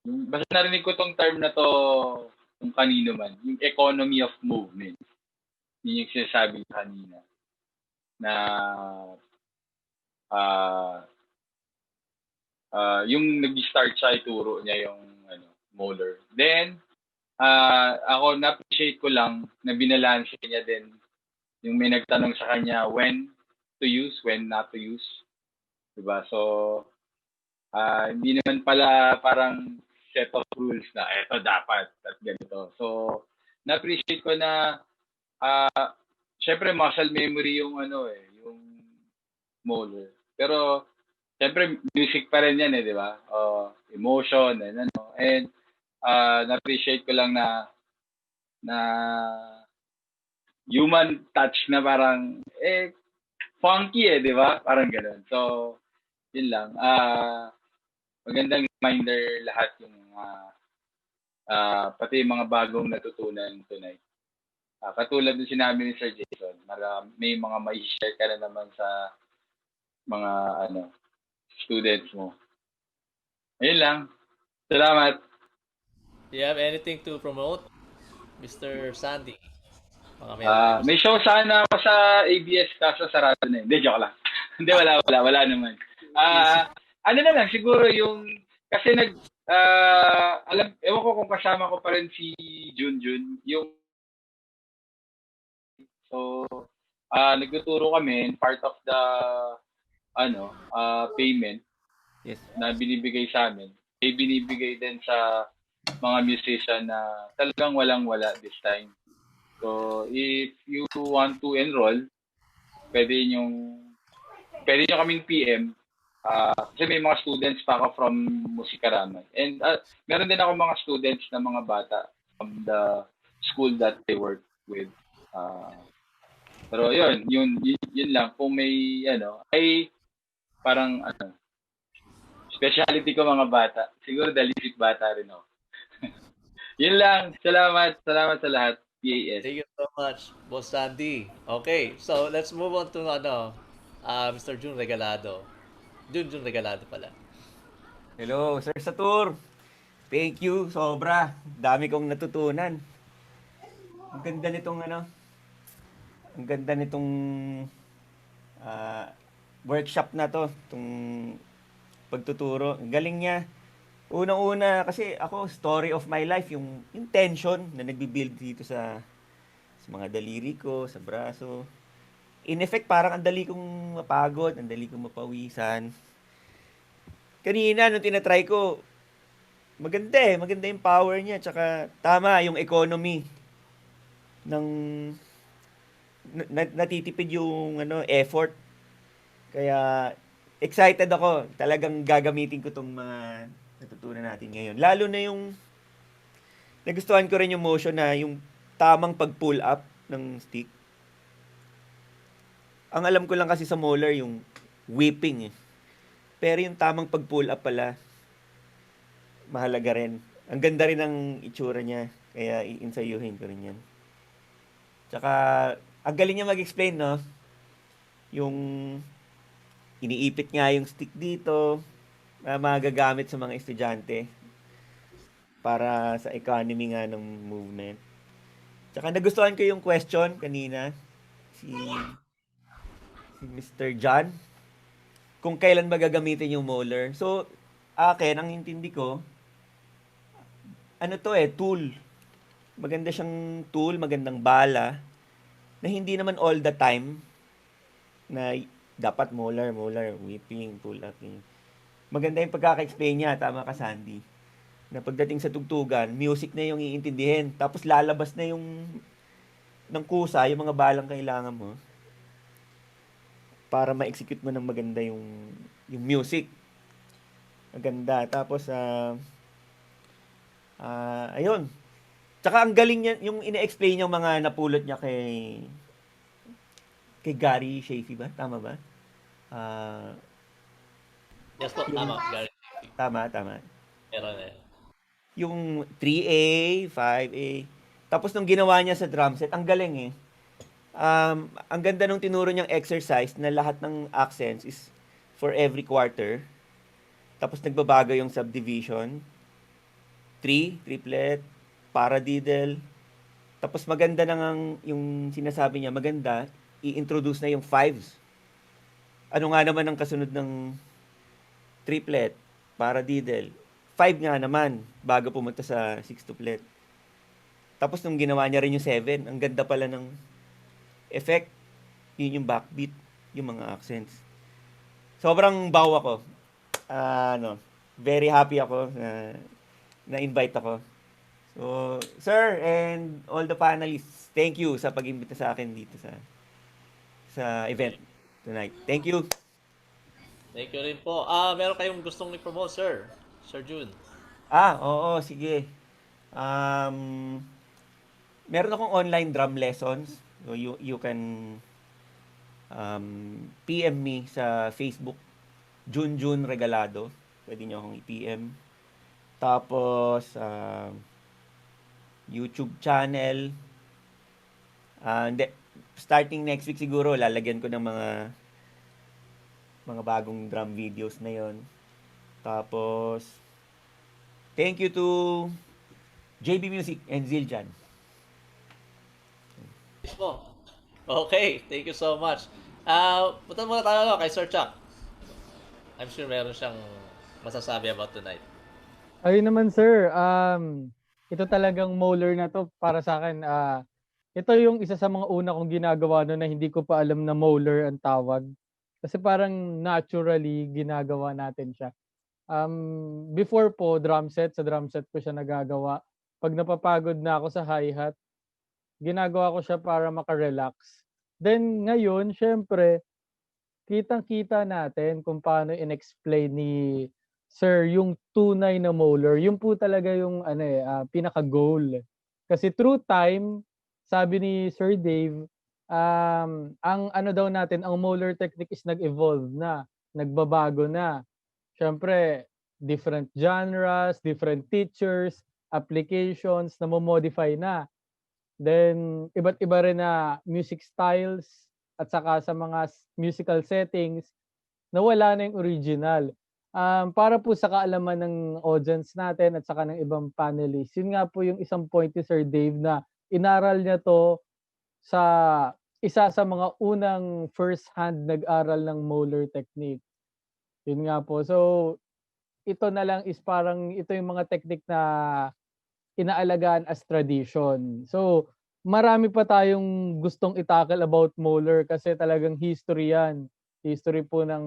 basta narinig ko tong term na to kung kanino man, yung economy of movement. Yun yung sinasabi ko kanina. Na yung nag-start siya, ituro niya yung Moeller. Then, ako na-appreciate ko lang na binalanse niya din yung may nagtanong sa kanya when to use, when not to use. Diba? So, hindi naman pala parang set of rules na eto dapat at ganito. So, na-appreciate ko na syempre muscle memory yung yung Moeller. Pero syempre music pa rin yan di ba? Emotion and and na-appreciate ko lang na human touch na parang funky di ba? Parang gano'n. So, yun lang. Magandang reminder lahat yung pati yung mga bagong natutunan tonight. Katulad ng sinabi ni Sir Jason, may mga mai-share ka na naman sa mga students mo. Ayun lang. Salamat. Do you have anything to promote, Mr. Sandy? May show sana ako sa ABS kaso sarado na. Hindi, joke lang. Hindi, wala naman. Ano na lang, siguro yung, kasi ewan ko kung kasama ko pa rin si Junjun, yung, so, nagtuturo kami, part of the, payment, Yes. na binibigay sa amin, ay binibigay din sa mga musician na talagang walang-wala this time. So, if you want to enroll, pwede nyo kaming PM. Kasi may mga students pa ako from Musikarama. And meron din ako mga students na mga bata from the school that I work with. Pero yun lang. Kung may, ay parang, specialty ko mga bata. Siguro dalisip bata rin ako. Yun lang. Salamat sa lahat. PAS. Thank you so much, Boss Sandy. Okay, so let's move on to Mr. Jun Regalado. Jun Regalado pala. Hello, Sir Satur. Thank you, sobra. Dami kong natutunan. Ang ganda nitong workshop na to, itong pagtuturo. Ang galing niya. Unang-una, kasi ako, story of my life, yung tension na nagbibuild dito sa mga daliri ko, sa braso. In effect, parang ang dali kong mapagod, ang dali kong mapawisan. Kanina, nung tinatry ko, maganda yung power niya, tsaka tama yung economy ng natitipid yung effort. Kaya excited ako, talagang gagamitin ko tong mga natutunan natin ngayon. Lalo na yung nagustuhan ko rin yung motion na yung tamang pag-pull up ng stick. Ang alam ko lang kasi sa Moeller yung whipping Pero yung tamang pag-pull up pala, mahalaga rin. Ang ganda rin ng itsura niya. Kaya iinsayuhin ko rin yan. Tsaka, ang galing niya mag-explain, no? Yung iniipit nga yung stick dito, magagamit sa mga estudyante para sa economy nga ng movement. Tsaka nagustuhan ko yung question kanina si Mr. John kung kailan ba gagamitin yung Moeller. So, akin, ang intindi ko, tool. Maganda siyang tool, magandang bala, na hindi naman all the time na dapat Moeller, whipping, pull up. Maganda yung pagkaka-explain niya, tama ka Sandy. Na pagdating sa tugtugan, music na yung iintindihin. Tapos lalabas na yung ng kusa, yung mga balang kailangan mo para ma-execute mo ng maganda yung music. Maganda. Tapos, ayun. Tsaka ang galing niya, yung ina-explain yung mga napulot niya kay Gary Chaffee ba? Tama ba? Yes po, tama, Gary. Tama. Meron eh. Yung 3A, 5A. Tapos nung ginawa niya sa drum set, ang galing eh. Ang ganda nung tinuro niyang exercise na lahat ng accents is for every quarter. Tapos nagbabago yung subdivision. 3, triplet, paradiddle. Tapos maganda nang yung sinasabi niya, maganda, i-introduce na yung fives. Ano nga naman ang kasunod ng triplet, paradiddle? 5 nga naman, bago pumunta sa sextuplet. Tapos nung ginawa niya rin yung 7, ang ganda pala ng effect. Yun yung backbeat, yung mga accents. Sobrang bawa ko. Very happy ako na-invite ako. So, sir and all the panelists, thank you sa pag-imbita sa akin dito sa event tonight. Thank you. Thank you rin po. Meron kayong gustong i-promote, sir? Sir June. Oo, sige. Meron akong online drum lessons. So you can PM me sa Facebook, June Regalado. Pwede niyo akong i-PM. Tapos YouTube channel. Starting next week siguro, lalagyan ko ng mga bagong drum videos na yon. Tapos, thank you to JB Music and Zildjian. Yes po. Okay, thank you so much. Punta muna tayo kay Sir Chuck. I'm sure meron siyang masasabi about tonight. Ayun naman sir, ito talagang Moeller na to para sa akin. Ito yung isa sa mga una kong ginagawa no na hindi ko pa alam na Moeller ang tawag. Kasi parang naturally ginagawa natin siya. Before po, sa drum set ko siya nagagawa. Pag napapagod na ako sa hi-hat, ginagawa ko siya para makarelax. Then ngayon, syempre, kitang-kita natin kung paano in-explain ni Sir yung tunay na Moeller. Yung po talaga yung pinaka-goal. Kasi through time, sabi ni Sir Dave, ang daw natin, ang Moeller technique is nag-evolve na, nagbabago na. Siyempre, different genres, different teachers, applications, namomodify na. Then, iba't iba rin na music styles at saka sa mga musical settings, nawala na yung original. Para po sa kaalaman ng audience natin at saka ng ibang panelists, yun nga po yung isang point ni Sir Dave na inaral niya to sa isa sa mga unang first-hand nag-aral ng Moeller technique. Yun nga po. So, ito na lang is parang ito yung mga technique na inaalagaan as tradition. So, marami pa tayong gustong itakal about Moeller kasi talagang history yan. History po na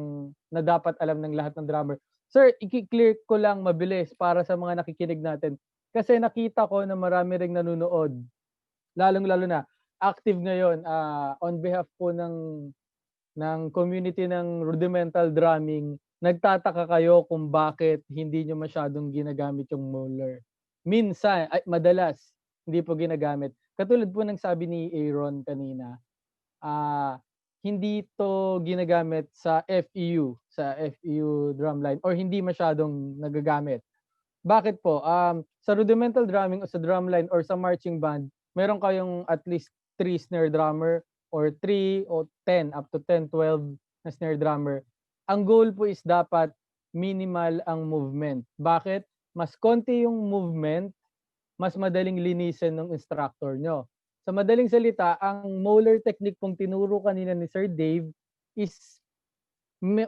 dapat alam ng lahat ng drummer. Sir, i-clear ko lang mabilis para sa mga nakikinig natin. Kasi nakita ko na marami ring nanonood. Lalong-lalo na active ngayon on behalf po ng community ng rudimental drumming. Nagtataka kayo kung bakit hindi nyo masyadong ginagamit yung Moeller. Minsan, madalas, hindi po ginagamit. Katulad po ng sabi ni Aaron kanina, hindi to ginagamit sa FEU drumline or hindi masyadong nagagamit. Bakit po? Sa rudimental drumming o sa drumline or sa marching band, meron kayong at least 3 snare drummer or 3 o 10, up to 10, 12 na snare drummer. Ang goal po is dapat minimal ang movement. Bakit? Mas konti yung movement, mas madaling linisin ng instructor nyo. Sa madaling salita, ang Moeller technique pong tinuro kanina ni Sir Dave is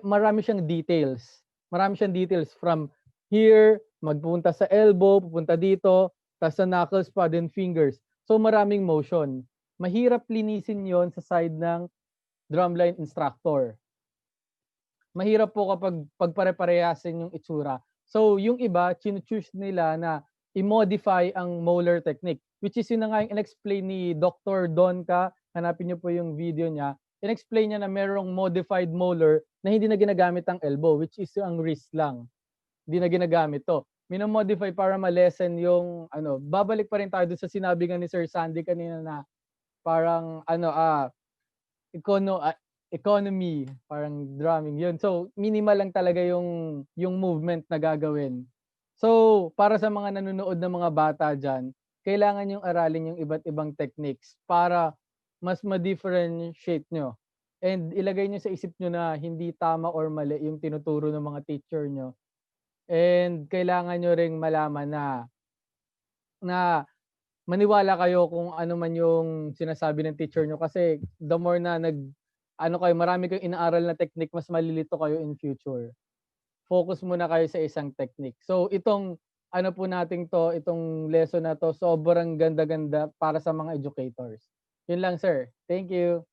marami siyang details. Marami siyang details from here, magpunta sa elbow, pupunta dito, tapos sa knuckles pa, then fingers. So maraming motion. Mahirap linisin yon sa side ng drumline instructor. Mahirap po kapag pagpare-parehasin yung itsura. So yung iba, choose nila na i-modify ang Moeller technique. which is yun na nga yung in-explain ni Dr. Donka. Hanapin niyo po yung video niya. In-explain niya na merong modified molar na hindi na ginagamit ang elbow, which is ang wrist lang. Hindi na ginagamit to. Minomodify para ma-lessen yung babalik pa rin tayo dun sa sinabi nga ni Sir Sandy kanina na parang economy, parang drumming yun. So minimal lang talaga yung movement na gagawin. So para sa mga nanonood ng mga bata dyan, kailangan yung aralin yung iba't ibang techniques para mas ma-differentiate nyo. And ilagay nyo sa isip nyo na hindi tama or mali yung tinuturo ng mga teacher nyo. And kailangan nyo ring malaman na maniwala kayo kung ano man yung sinasabi ng teacher nyo kasi the more na marami kayong inaaral na technique, mas malilito kayo in future. Focus muna kayo sa isang technique. So itong itong lesson na to, sobrang ganda-ganda para sa mga educators. Yun lang, sir. Thank you.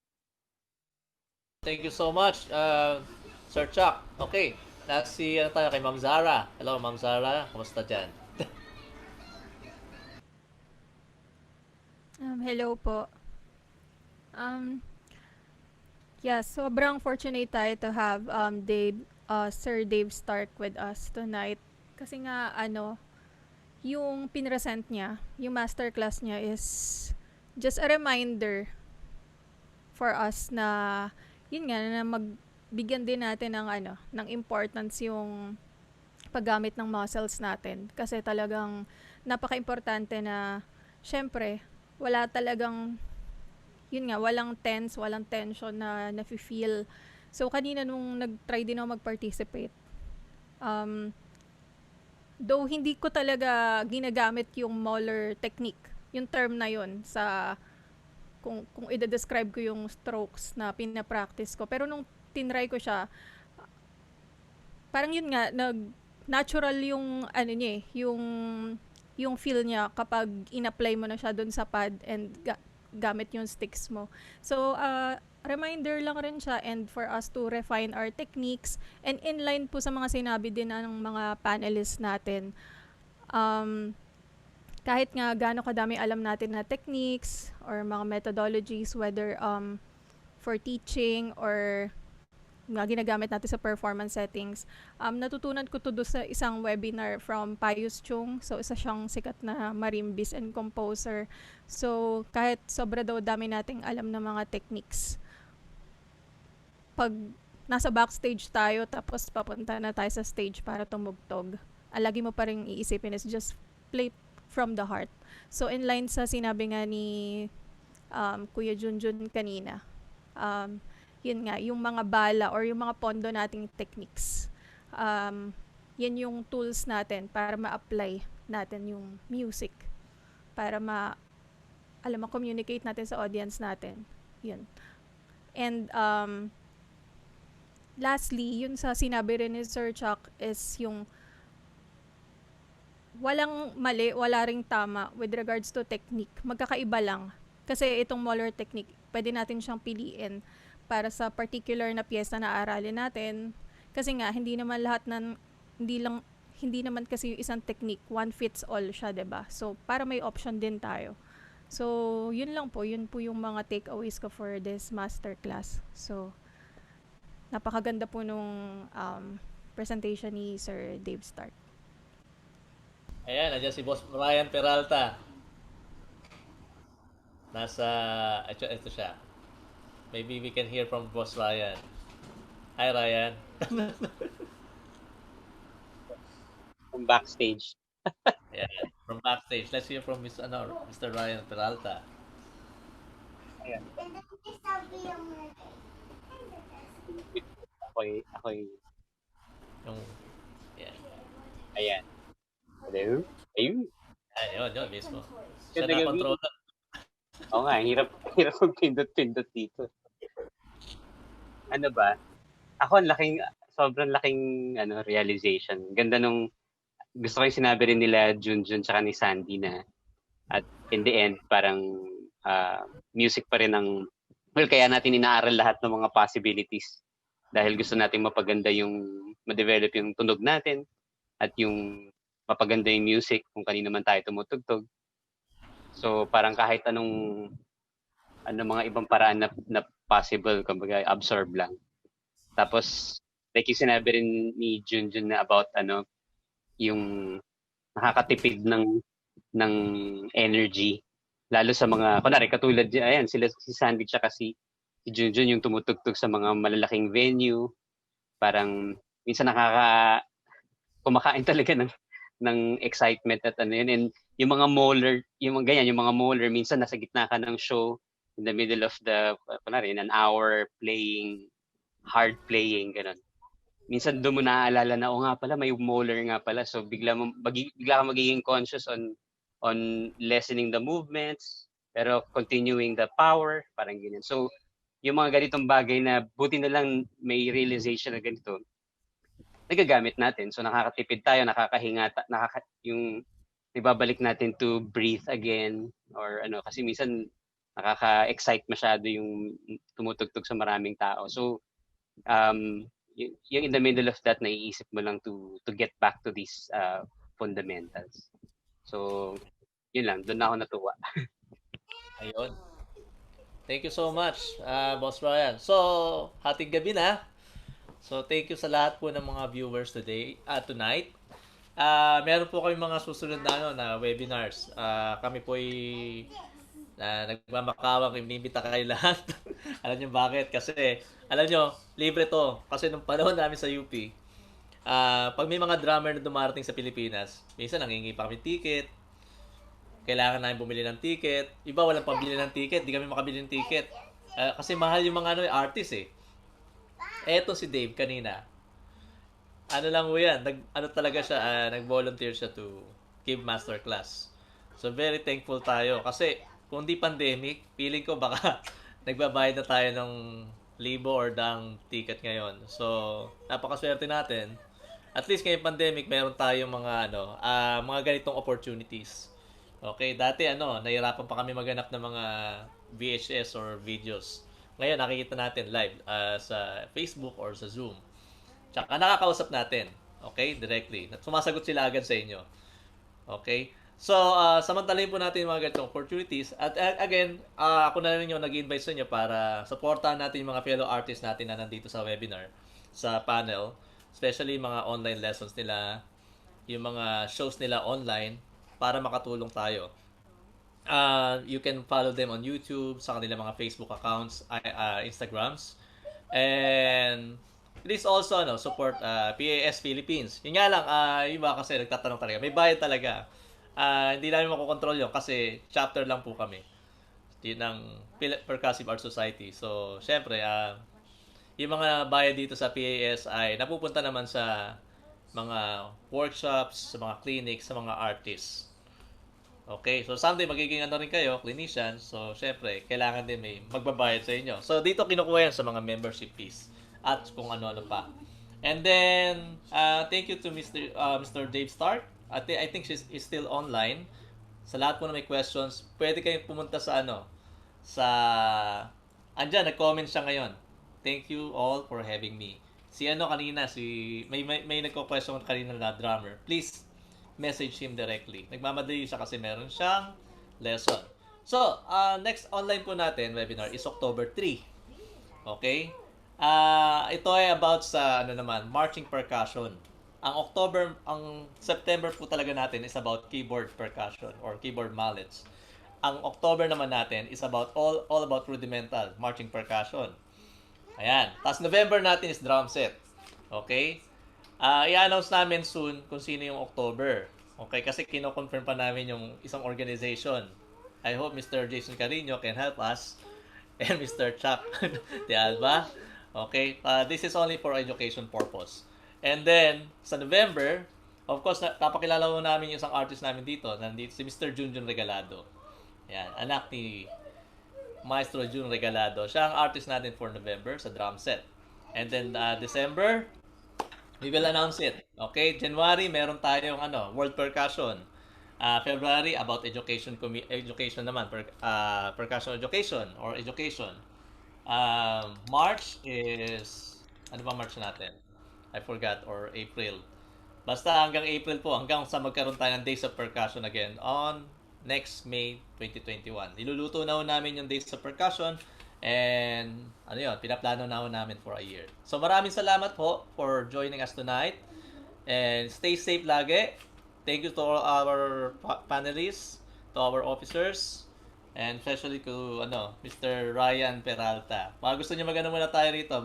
Thank you so much, Sir Chuck. Okay, let's see tayo kay Ma'am Zara. Hello, Ma'am Zara. Kumusta dyan? Hello po. Sobrang fortunate tayo to have Sir Dave Stark with us tonight. Kasi nga, yung pinresent niya, yung masterclass niya is just a reminder for us na, yun nga, na magbigyan din natin ng importance yung paggamit ng muscles natin. Kasi talagang napaka-importante na, syempre, wala talagang, yun nga, walang tense, walang tension na nafe-feel. So, kanina nung nag-try din ako mag-participate, though hindi ko talaga ginagamit yung Moeller technique, yung term na yun sa kung i-describe ko yung strokes na pina-practice ko. Pero nung tinry ko siya, parang yun nga, natural yung yung feel niya kapag in-apply mo na siya dun sa pad and gamit yung sticks mo. So, reminder lang rin siya and for us to refine our techniques and inline po sa mga sinabi din ng mga panelists natin. Kahit nga gaano kadami alam natin na techniques or mga methodologies, whether for teaching or nga ginagamit natin sa performance settings. Natutunan ko to do sa isang webinar from Pius Chung. So, isa siyang sikat na marimbis and composer. So, kahit sobra daw dami nating alam na mga techniques, pag nasa backstage tayo tapos papunta na tayo sa stage para tumugtog, lagi mo pa rin iisipin is just play from the heart. So, in line sa sinabi nga ni Kuya Junjun kanina, yun nga, yung mga bala or yung mga pondo nating techniques, yan yung tools natin para ma-apply natin yung music, para ma-communicate natin sa audience natin. Yun. And lastly, yun sa sinabi rin ni Sir Chuck is yung walang mali, wala ring tama with regards to technique. Magkakaiba lang. Kasi itong Moeller technique, pwede natin siyang piliin para sa particular na piyesa na aralin natin. Kasi nga, hindi naman kasi yung isang technique, one fits all siya, 'di ba? So, para may option din tayo. So, yun lang po. Yun po yung mga takeaways ko for this masterclass. So, napakaganda po nung presentation ni Sir Dave Stark. Ayan, nandiyan si Boss Ryan Peralta. Ito siya. Maybe we can hear from Boss Ryan. Hi, Ryan. From backstage. Yeah, from backstage. Let's hear from Mr. Ryan Peralta. Ayan. Ako'y Yeah. Ayan. Hello? Ayun. Yun mismo. Siya Ganda na gabi. controller. Oo nga, hirap magpindot-pindot dito. Ano ba? Ako, sobrang laking realization. Ganda nung, gusto ko yung sinabi rin nila Junjun tsaka ni Sandy na at in the end, parang music pa rin kaya natin inaaral lahat ng mga possibilities. Dahil gusto natin mapaganda ma-develop yung tunog natin at yung mapaganda yung music kung kanino man tayo tumutugtog. So parang kahit anong mga ibang paraan na possible, kumbaga absorb lang. Tapos like yung sinabi rin ni Junjun na about yung nakakatipid ng energy, lalo sa mga kunwari katulad ayan sila si Sandy tsaka si Junjun yung tumutugtog sa mga malalaking venue, parang minsan kumakain talaga ng excitement at yun. And yung mga Moeller, yung mga ganyan, yung mga Moeller, minsan nasa gitna ka ng show, in the middle of the, kunwari, in an hour playing, hard playing, ganun. Minsan doon mo naaalala na, nga pala, may Moeller nga pala. So bigla ka magiging conscious on lessening the movements, pero continuing the power, parang ganyan. So yung mga ganitong bagay na buti na lang may realization na ganito, nagagamit natin. So nakakatipid tayo, nakakahinga, yung ibabalik natin to breathe again or kasi minsan nakaka-excite masyado yung tumutugtog sa maraming tao. So yung in the middle of that, naiisip mo lang to get back to these fundamentals. So yun lang, doon ako natuwa. Ayun. Thank you so much, Boss Ryan. So, hating gabi na. So, thank you sa lahat po ng mga viewers tonight. Meron po kami mga susunod na webinars. Kami po ay nagmamakawang inimbita kayo lahat. Alam niyo bakit? Kasi, alam niyo, libre to. Kasi nung panahon namin sa UP, pag may mga drummer na dumarating sa Pilipinas, minsan nangingi pa kami ticket, kailangan namin bumili ng ticket. Iba walang pambili ng ticket, di kami makabili ng ticket. Kasi mahal yung mga artist eh. Eto si Dave kanina. Ano lang po yan, talaga siya, nag-volunteer siya to give masterclass. So very thankful tayo kasi kung di pandemic, feeling ko baka nagbabayad na tayo ng libo or dang ticket ngayon. So napakaswerte natin. At least ngayong pandemic, meron tayong mga ganitong opportunities. Okay, dati nahirapan pa kami maghanap ng mga VHS or videos. Ngayon nakikita natin live sa Facebook or sa Zoom. Tsaka nakakausap natin, okay, directly. Sumasagot sila agad sa inyo. Okay? So, samantalahin po natin yung mga ganitong opportunities. At again, ako na rin yung nag-invite sa inyo para supportahan natin yung mga fellow artists natin na nandito sa webinar, sa panel. Especially mga online lessons nila, yung mga shows nila online, para makatulong tayo. You can follow them on YouTube, sa kanilang mga Facebook accounts, Instagrams. And please also support PAS Philippines. Yun nga lang, iba kasi nagtatanong talaga. May bayad talaga. Hindi namin makokontrol yun kasi chapter lang po kami. Yun ng Percussive Art Society. So, syempre, yung mga bayad dito sa PAS ay napupunta naman sa mga workshops, sa mga clinics, sa mga artists. Okay, so someday magiging rin kayo, clinician. So, syempre, kailangan din may magbabayad sa inyo. So, dito kinukuha yan sa mga membership fees at kung ano-ano pa. And then, thank you to Mr. Dave Stark. I think he's still online. Sa lahat po na may questions, pwede kayong pumunta sa andyan, nag-comment siya ngayon. Thank you all for having me. Kanina, may nagko-question kanina na drummer. Please, message him directly. Nagmamadali siya kasi meron siyang lesson. So, next online po natin, webinar, is October 3. Okay? Ito ay about sa, marching percussion. Ang September po talaga natin is about keyboard percussion or keyboard mallets. Ang October naman natin is about all about rudimental marching percussion. Ayan. Tapos November natin is drum set. Okay? I-announce namin soon kung sino yung October. Okay? Kasi kino-confirm pa namin yung isang organization. I hope Mr. Jason Carino can help us. And Mr. Chuck de Alba. Okay? This is only for education purpose. And then, sa November, of course, papakilala mo namin yung isang artist namin dito. Nandito si Mr. Junjun Regalado. Ayan. Anak ni Maestro Jun Regalado. Siya ang artist natin for November sa drum set. And then December, we will announce it. Okay? January, meron tayong World Percussion. February, about education naman. Percussion education or education. March is, ano ba March natin? I forgot, or April. Basta hanggang April po, hanggang sa magkaroon tayo ng Days of Percussion again on next May 2021. Niluluto na namin yung dates sa percussion and ano yun, pinaplano na namin for a year. So maraming salamat po for joining us tonight and stay safe lagi. Thank you to all our panelists, to our officers, and especially to Mr. Ryan Peralta. Baka gusto niyo magano muna tayo rito,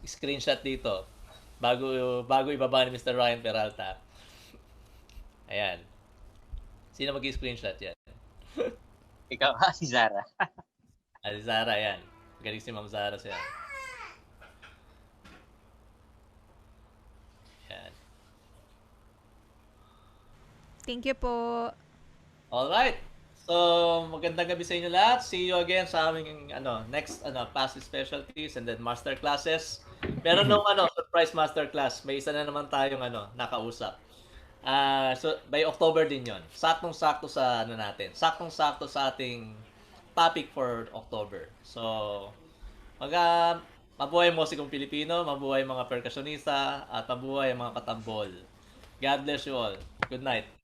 screenshot dito bago ibaba ni Mr. Ryan Peralta. Ayan. Sino mag-screenshot yan? Ikaw, si Zara. Si Zara, yan. Galing si Ma'am Zara siya. Yan. Thank you po. Alright. So, magandang gabi sa inyo lahat. See you again sa aming next passive specialties and then master classes. Meron nung surprise master class. May isa na naman tayong nakausap. So by October din 'yon. Saktong-sakto sa natin. Saktong-sakto sa ating topic for October. So, mabuhay musikong Pilipino, mabuhay mga percussionista, at mabuhay mga katambol. God bless you all. Good night.